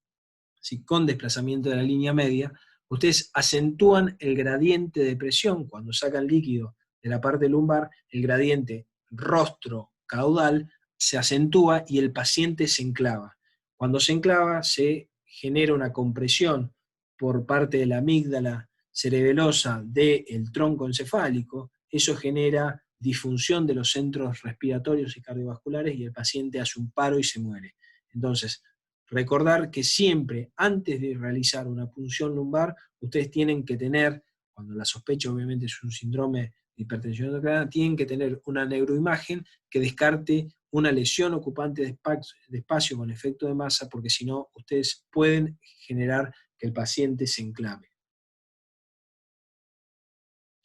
¿sí?, con desplazamiento de la línea media, ustedes acentúan el gradiente de presión cuando sacan líquido de la parte lumbar, el gradiente rostro-caudal se acentúa y el paciente se enclava. Cuando se enclava, se genera una compresión por parte de la amígdala cerebelosa del tronco encefálico, eso genera disfunción de los centros respiratorios y cardiovasculares y el paciente hace un paro y se muere. Entonces, recordar que siempre, antes de realizar una punción lumbar, ustedes tienen que tener, cuando la sospecha obviamente es un síndrome de hipertensión endocraniana, tienen que tener una neuroimagen que descarte una lesión ocupante de espacio con efecto de masa, porque si no, ustedes pueden generar que el paciente se enclave.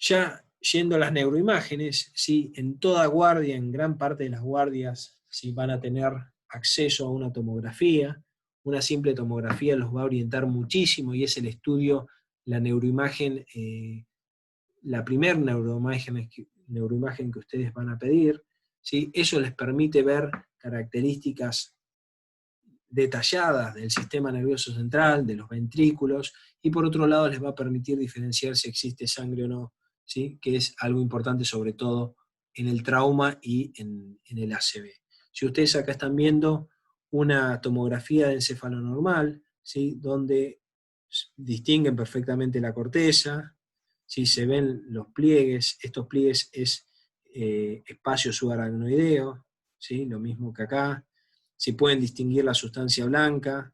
Ya yendo a las neuroimágenes, ¿sí?, en toda guardia, en gran parte de las guardias, ¿sí?, van a tener acceso a una tomografía. Una simple tomografía los va a orientar muchísimo y es el estudio, la neuroimagen, la primera neuroimagen que ustedes van a pedir, ¿sí? Eso les permite ver características detalladas del sistema nervioso central, de los ventrículos, y por otro lado les va a permitir diferenciar si existe sangre o no, ¿sí?, que es algo importante sobre todo en el trauma y en el ACV. Si ustedes acá están viendo una tomografía de encéfalo normal, ¿sí?, donde distinguen perfectamente la corteza, ¿sí?, se ven los pliegues, estos pliegues es espacio subaracnoideo, ¿sí?, lo mismo que acá. Si pueden distinguir la sustancia blanca,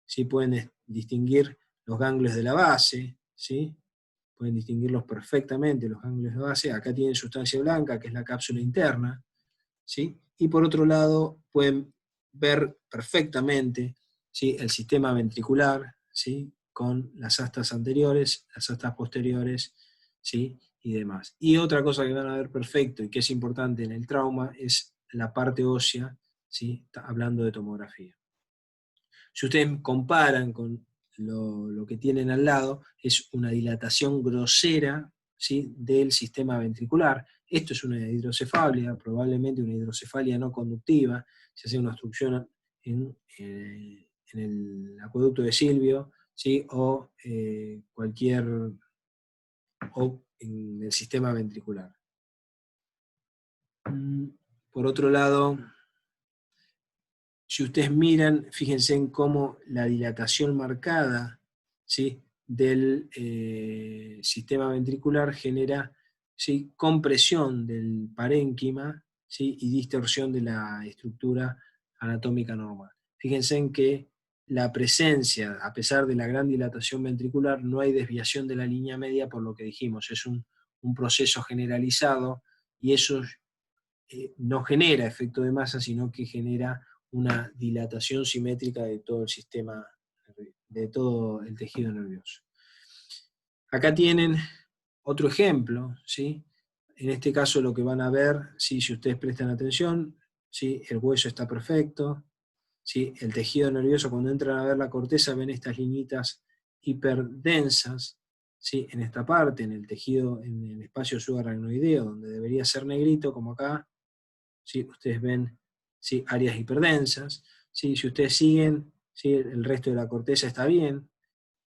si pueden distinguir los ganglios de la base, ¿sí?, pueden distinguirlos perfectamente, los ganglios de base. Acá tienen sustancia blanca, que es la cápsula interna, ¿sí? Y por otro lado, pueden ver perfectamente, ¿sí?, el sistema ventricular, ¿sí?, con las astas anteriores, las astas posteriores, ¿sí?, y demás. Y otra cosa que van a ver perfecto y que es importante en el trauma es la parte ósea, ¿sí?, hablando de tomografía. Si ustedes comparan con lo que tienen al lado es una dilatación grosera, ¿sí?, del sistema ventricular. Esto es una hidrocefalia, probablemente una hidrocefalia no conductiva, se hace una obstrucción en el acueducto de Silvio, ¿sí?, o en el sistema ventricular. Por otro lado, si ustedes miran, fíjense en cómo la dilatación marcada, ¿sí?, del sistema ventricular genera, ¿sí?, compresión del parénquima, ¿sí?, y distorsión de la estructura anatómica normal. Fíjense en que la presencia, a pesar de la gran dilatación ventricular, no hay desviación de la línea media, por lo que dijimos, es un proceso generalizado, y eso no genera efecto de masa, sino que genera una dilatación simétrica de todo el sistema, de todo el tejido nervioso. Acá tienen otro ejemplo, ¿sí? En este caso lo que van a ver, ¿sí?, si ustedes prestan atención, ¿sí?, el hueso está perfecto, ¿sí?, el tejido nervioso, cuando entran a ver la corteza, ven estas liñitas hiperdensas, ¿sí?, en esta parte, en el tejido, en el espacio subaracnoideo, donde debería ser negrito, como acá, ¿sí?, ustedes ven, ¿sí?, áreas hiperdensas, ¿sí?, si ustedes siguen, ¿sí?, el resto de la corteza está bien.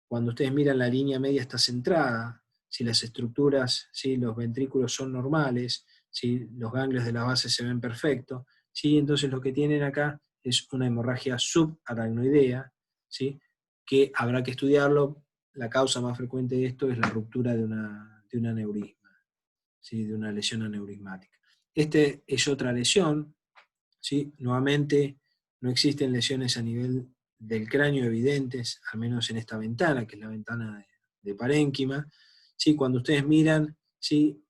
Cuando ustedes miran, la línea media está centrada, si las estructuras, ¿sí?, los ventrículos son normales, ¿sí?, los ganglios de la base se ven perfectos, ¿sí?, entonces lo que tienen acá es una hemorragia subaracnoidea, ¿sí?, que habrá que estudiarlo. La causa más frecuente de esto es la ruptura de un aneurisma, ¿sí?, de una lesión aneurismática. Este es otra lesión, ¿sí? Nuevamente, no existen lesiones a nivel del cráneo evidentes, al menos en esta ventana, que es la ventana de parénquima. ¿Sí? Cuando ustedes miran, ¿sí?,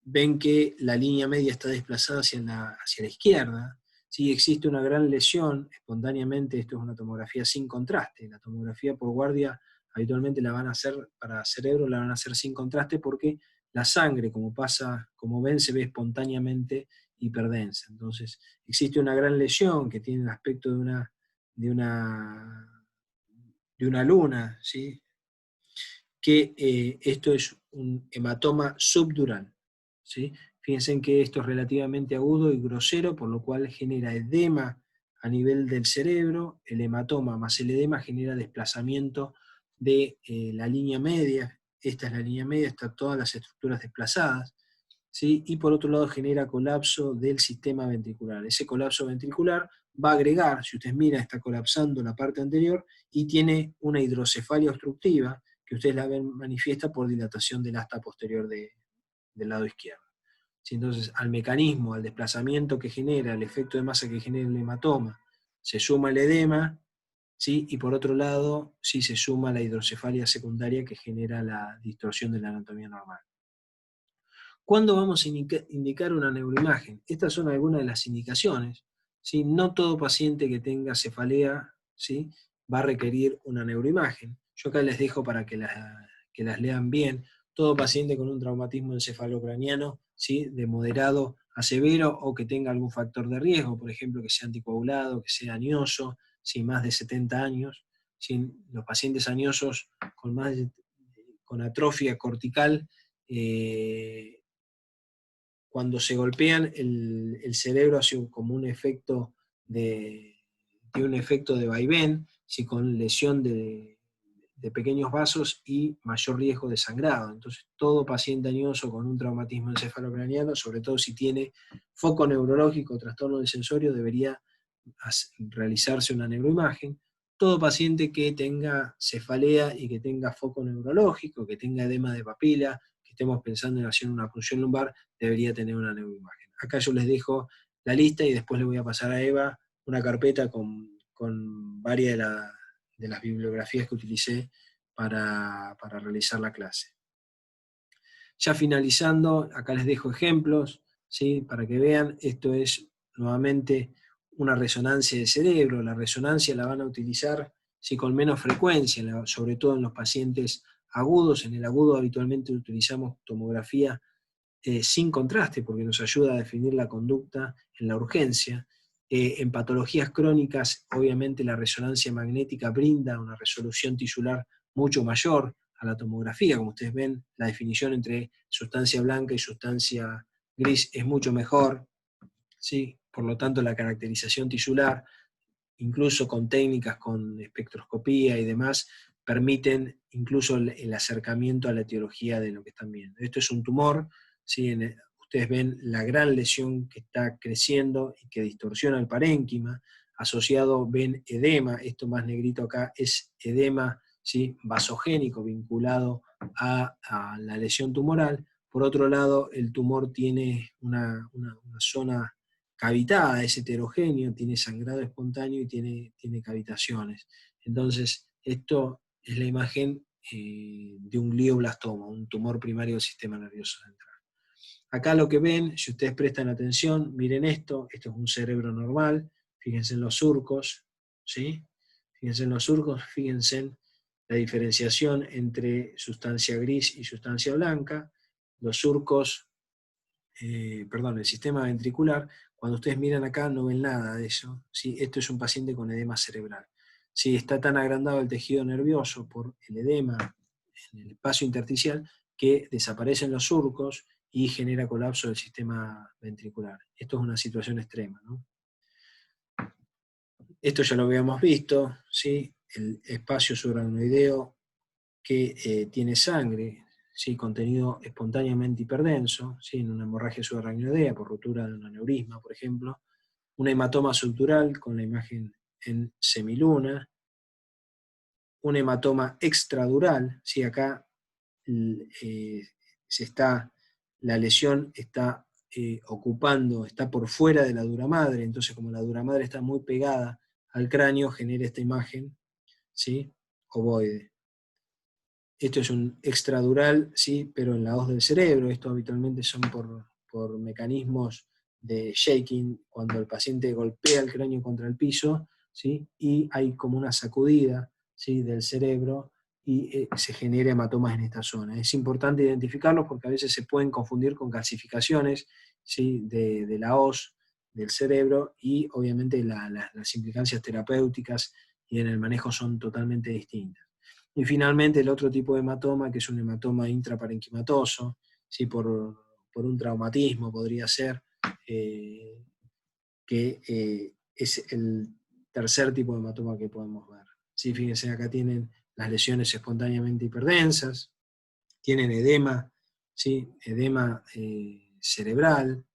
ven que la línea media está desplazada hacia la izquierda. ¿Sí? Existe una gran lesión, espontáneamente. Esto es una tomografía sin contraste. La tomografía por guardia habitualmente la van a hacer para cerebro, la van a hacer sin contraste, porque la sangre, como ven, se ve espontáneamente hiperdensa. Entonces, existe una gran lesión que tiene el aspecto de una luna, ¿sí?, que esto es un hematoma subdural, ¿sí? Fíjense en que esto es relativamente agudo y grosero, por lo cual genera edema a nivel del cerebro. El hematoma más el edema genera desplazamiento de la línea media. Esta es la línea media, están todas las estructuras desplazadas, ¿sí? Y por otro lado genera colapso del sistema ventricular. Ese colapso ventricular va a agregar, si ustedes miran, está colapsando la parte anterior y tiene una hidrocefalia obstructiva, que ustedes la ven manifiesta por dilatación del asta posterior del lado izquierdo. ¿Sí? Entonces, al mecanismo, al desplazamiento que genera, el efecto de masa que genera el hematoma, se suma el edema, ¿sí?, y por otro lado, sí, se suma la hidrocefalia secundaria, que genera la distorsión de la anatomía normal. ¿Cuándo vamos a indicar una neuroimagen? Estas son algunas de las indicaciones, ¿sí? No todo paciente que tenga cefalea, ¿sí?, va a requerir una neuroimagen. Yo acá les dejo para que las lean bien. Todo paciente con un traumatismo encefalocraniano, ¿sí?, de moderado a severo, o que tenga algún factor de riesgo, por ejemplo, que sea anticoagulado, que sea añoso, ¿sí?, más de 70 años. ¿Sí? Los pacientes añosos con atrofia cortical, cuando se golpean, el cerebro hace como un efecto de vaivén, ¿sí?, con lesión de pequeños vasos y mayor riesgo de sangrado. Entonces, todo paciente añoso con un traumatismo encefalocraniano, sobre todo si tiene foco neurológico o trastorno del sensorio, debería realizarse una neuroimagen. Todo paciente que tenga cefalea y que tenga foco neurológico, que tenga edema de papila, que estemos pensando en hacer una punción lumbar, debería tener una neuroimagen. Acá yo les dejo la lista y después le voy a pasar a Eva una carpeta con varias de las bibliografías que utilicé para realizar la clase. Ya finalizando, acá les dejo ejemplos, ¿sí?, para que vean. Esto es nuevamente una resonancia de cerebro. La resonancia la van a utilizar, ¿sí?, con menos frecuencia, sobre todo en los pacientes agudos. En el agudo habitualmente utilizamos tomografía sin contraste, porque nos ayuda a definir la conducta en la urgencia. En patologías crónicas, obviamente la resonancia magnética brinda una resolución tisular mucho mayor a la tomografía. Como ustedes ven, la definición entre sustancia blanca y sustancia gris es mucho mejor, ¿sí? Por lo tanto, la caracterización tisular, incluso con técnicas con espectroscopía y demás, permiten incluso el acercamiento a la etiología de lo que están viendo. Esto es un tumor, ¿sí? Ustedes ven la gran lesión que está creciendo y que distorsiona el parénquima, asociado ven edema, esto más negrito acá es edema, ¿sí? Vasogénico vinculado a la lesión tumoral. Por otro lado, el tumor tiene una zona cavitada, es heterogéneo, tiene sangrado espontáneo y tiene cavitaciones. Entonces, esto es la imagen de un glioblastoma, un tumor primario del sistema nervioso central. Acá lo que ven, si ustedes prestan atención, miren esto es un cerebro normal, fíjense en los surcos, ¿sí? Fíjense en los surcos, fíjense en la diferenciación entre sustancia gris y sustancia blanca. Los surcos, el sistema ventricular, cuando ustedes miran acá no ven nada de eso, ¿sí? Esto es un paciente con edema cerebral. ¿Sí? Está tan agrandado el tejido nervioso por el edema en el espacio intersticial que desaparecen los surcos y genera colapso del sistema ventricular. Esto es una situación extrema, ¿no? Esto ya lo habíamos visto, ¿sí? El espacio subaracnoideo que tiene sangre, ¿sí? Contenido espontáneamente hiperdenso, ¿sí? En una hemorragia subaracnoidea por rotura de un aneurisma, por ejemplo, un hematoma subdural con la imagen en semiluna, un hematoma extradural, ¿sí? Acá la lesión está ocupando, está por fuera de la dura madre, entonces como la dura madre está muy pegada al cráneo, genera esta imagen, ¿sí? Ovoide. Esto es un extradural, ¿sí? Pero en la hoz del cerebro. Esto habitualmente son por mecanismos de shaking, cuando el paciente golpea el cráneo contra el piso, ¿sí? Y hay como una sacudida, ¿sí? Del cerebro y se genera hematomas en esta zona. Es importante identificarlos porque a veces se pueden confundir con calcificaciones, ¿sí? de la hoz del cerebro, y obviamente las implicancias terapéuticas y en el manejo son totalmente distintas. Y finalmente el otro tipo de hematoma, que es un hematoma intraparenquimatoso, ¿sí? por un traumatismo podría ser, que es el tercer tipo de hematoma que podemos ver. ¿Sí? Fíjense, acá tienen las lesiones espontáneamente hiperdensas, tienen edema, ¿sí? Edema cerebral,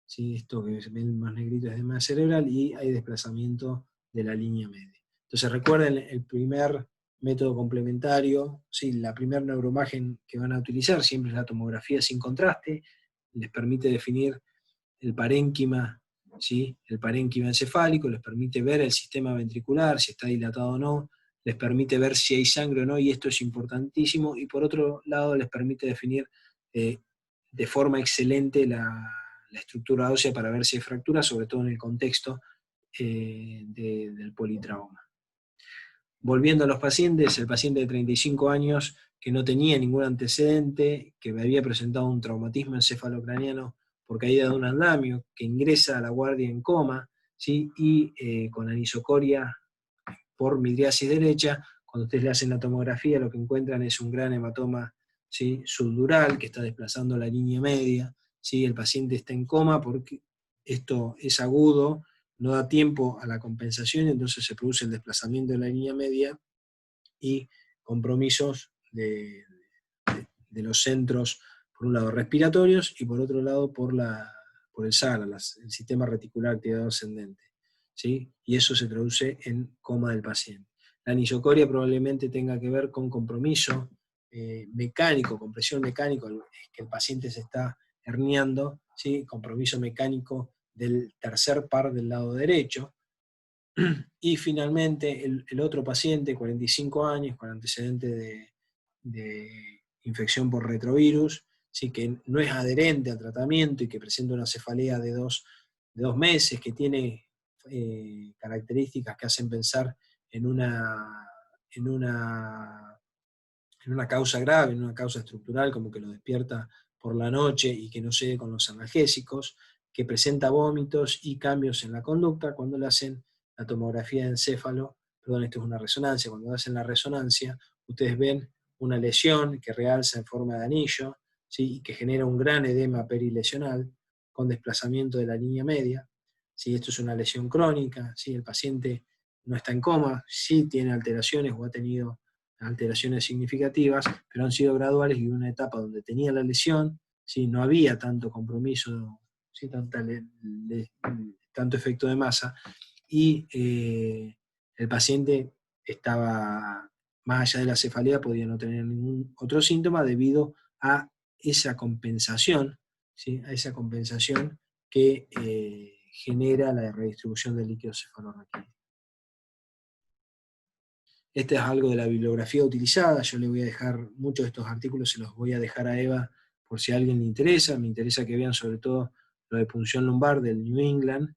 ¿sí? Esto que ven más negrito es edema cerebral, y hay desplazamiento de la línea media. Entonces recuerden el primer método complementario, ¿sí? La primera neuroimagen que van a utilizar siempre es la tomografía sin contraste, les permite definir el parénquima, ¿sí? El parénquima encefálico, les permite ver el sistema ventricular, si está dilatado o no, les permite ver si hay sangre o no, y esto es importantísimo, y por otro lado les permite definir de forma excelente la estructura ósea para ver si hay fractura, sobre todo en el contexto del politrauma. Volviendo a los pacientes, el paciente de 35 años que no tenía ningún antecedente, que me había presentado un traumatismo encefalocraniano por caída de un andamio, que ingresa a la guardia en coma, ¿sí? Y con anisocoria por midriasis derecha. Cuando ustedes le hacen la tomografía, lo que encuentran es un gran hematoma, ¿sí? Subdural que está desplazando la línea media, ¿sí? El paciente está en coma porque esto es agudo, no da tiempo a la compensación, y entonces se produce el desplazamiento de la línea media y compromisos de los centros, por un lado respiratorios y por otro lado por el SARA, el sistema reticular activado ascendente, ¿sí? Y eso se traduce en coma del paciente. La anisocoria probablemente tenga que ver con compromiso mecánico, compresión mecánico, que el paciente se está herniando, ¿sí? Compromiso mecánico del tercer par del lado derecho. Y finalmente el otro paciente, 45 años, con antecedente de infección por retrovirus, ¿sí? Que no es adherente al tratamiento y que presenta una cefalea de dos meses, que tiene características que hacen pensar en una causa grave, en una causa estructural, como que lo despierta por la noche y que no cede con los analgésicos. que presenta vómitos y cambios en la conducta. Cuando le hacen la tomografía de encéfalo, perdón, esto es una resonancia, cuando hacen la resonancia, ustedes ven una lesión que realza en forma de anillo, ¿sí? Y que genera un gran edema perilesional con desplazamiento de la línea media. ¿Sí? Esto es una lesión crónica, ¿sí? El paciente no está en coma, sí tiene alteraciones o ha tenido alteraciones significativas, pero han sido graduales y una etapa donde tenía la lesión, ¿sí? No había tanto compromiso, ¿sí? Tanto efecto de masa, y el paciente estaba, más allá de la cefalea, podía no tener ningún otro síntoma debido a esa compensación, ¿sí? A esa compensación que genera la redistribución del líquido cefalorraquídeo. Este es algo de la bibliografía utilizada. Yo le voy a dejar muchos de estos artículos, se los voy a dejar a Eva por si a alguien le interesa. Me interesa que vean sobre todo lo de punción lumbar del New England,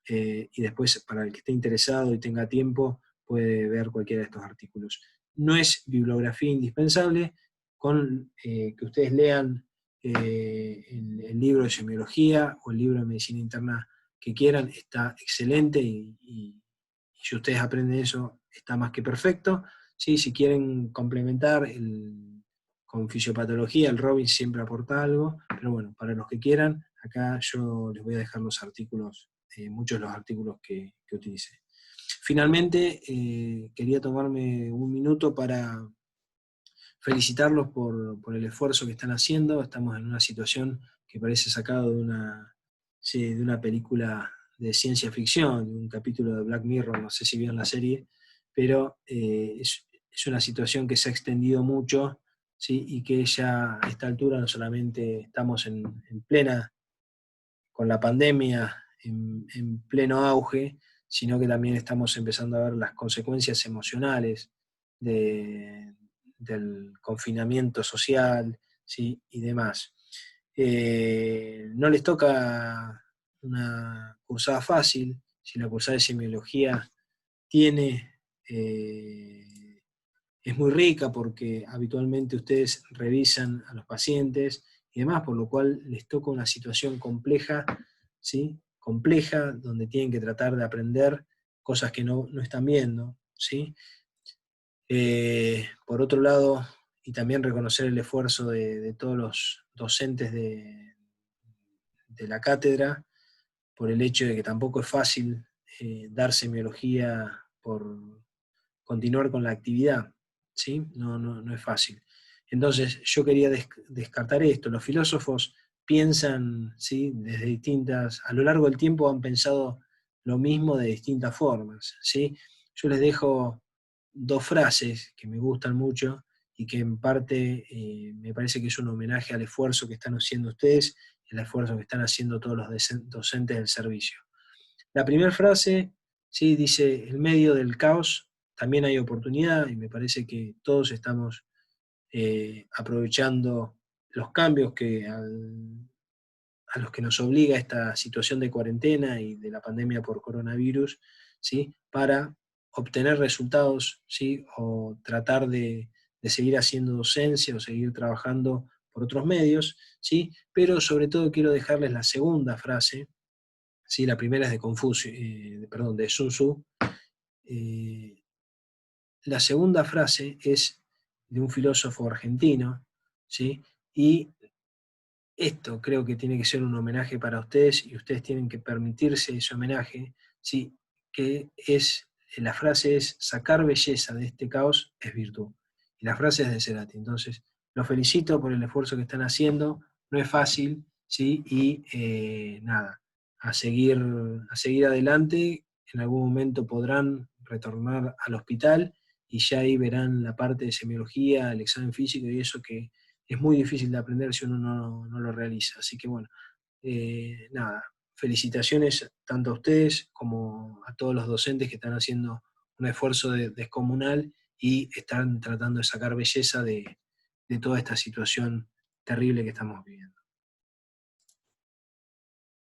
y después para el que esté interesado y tenga tiempo puede ver cualquiera de estos artículos. No es bibliografía indispensable, con que ustedes lean el libro de semiología o el libro de medicina interna que quieran, está excelente y si ustedes aprenden eso está más que perfecto. ¿Sí? Si quieren complementar con fisiopatología, el Robbins siempre aporta algo, pero bueno, para los que quieran, acá yo les voy a dejar los artículos, muchos de los artículos que utilicé. Finalmente, quería tomarme un minuto para felicitarlos por el esfuerzo que están haciendo. Estamos en una situación que parece sacado de una película de ciencia ficción, de un capítulo de Black Mirror, no sé si vieron la serie, pero es una situación que se ha extendido mucho, ¿sí? Y que ya a esta altura no solamente estamos en plena, con la pandemia en pleno auge, sino que también estamos empezando a ver las consecuencias emocionales del confinamiento social, ¿sí? Y demás. No les toca una cursada fácil. Si la cursada de semiología tiene, es muy rica porque habitualmente ustedes revisan a los pacientes y demás, por lo cual les toca una situación compleja, ¿sí? Compleja, donde tienen que tratar de aprender cosas que no están viendo, ¿sí? Por otro lado, y también reconocer el esfuerzo de todos los docentes de la cátedra, por el hecho de que tampoco es fácil dar semiología por continuar con la actividad, ¿sí? No es fácil. Entonces, yo quería descartar esto. Los filósofos piensan, ¿sí? Desde distintas, a lo largo del tiempo han pensado lo mismo de distintas formas, ¿sí? Yo les dejo dos frases que me gustan mucho y que en parte me parece que es un homenaje al esfuerzo que están haciendo ustedes, el esfuerzo que están haciendo todos los docentes del servicio. La primera frase, ¿sí? Dice: en medio del caos también hay oportunidad, y me parece que todos estamos aprovechando los cambios a los que nos obliga esta situación de cuarentena y de la pandemia por coronavirus, ¿sí? Para obtener resultados, ¿sí? O tratar de seguir haciendo docencia o seguir trabajando por otros medios, ¿sí? Pero sobre todo quiero dejarles la segunda frase, ¿sí? La primera es de Confucio, de Sun Tzu. La segunda frase es de un filósofo argentino, ¿sí? Y esto creo que tiene que ser un homenaje para ustedes y ustedes tienen que permitirse ese homenaje, ¿sí? Que es, la frase es: sacar belleza de este caos es virtud. Y la frase es de Cerati. Entonces, los felicito por el esfuerzo que están haciendo, no es fácil, ¿sí? Y nada, a seguir adelante. En algún momento podrán retornar al hospital y ya ahí verán la parte de semiología, el examen físico y eso que es muy difícil de aprender si uno no lo realiza. Así que bueno, nada, felicitaciones tanto a ustedes como a todos los docentes que están haciendo un esfuerzo descomunal y están tratando de sacar belleza de toda esta situación terrible que estamos viviendo.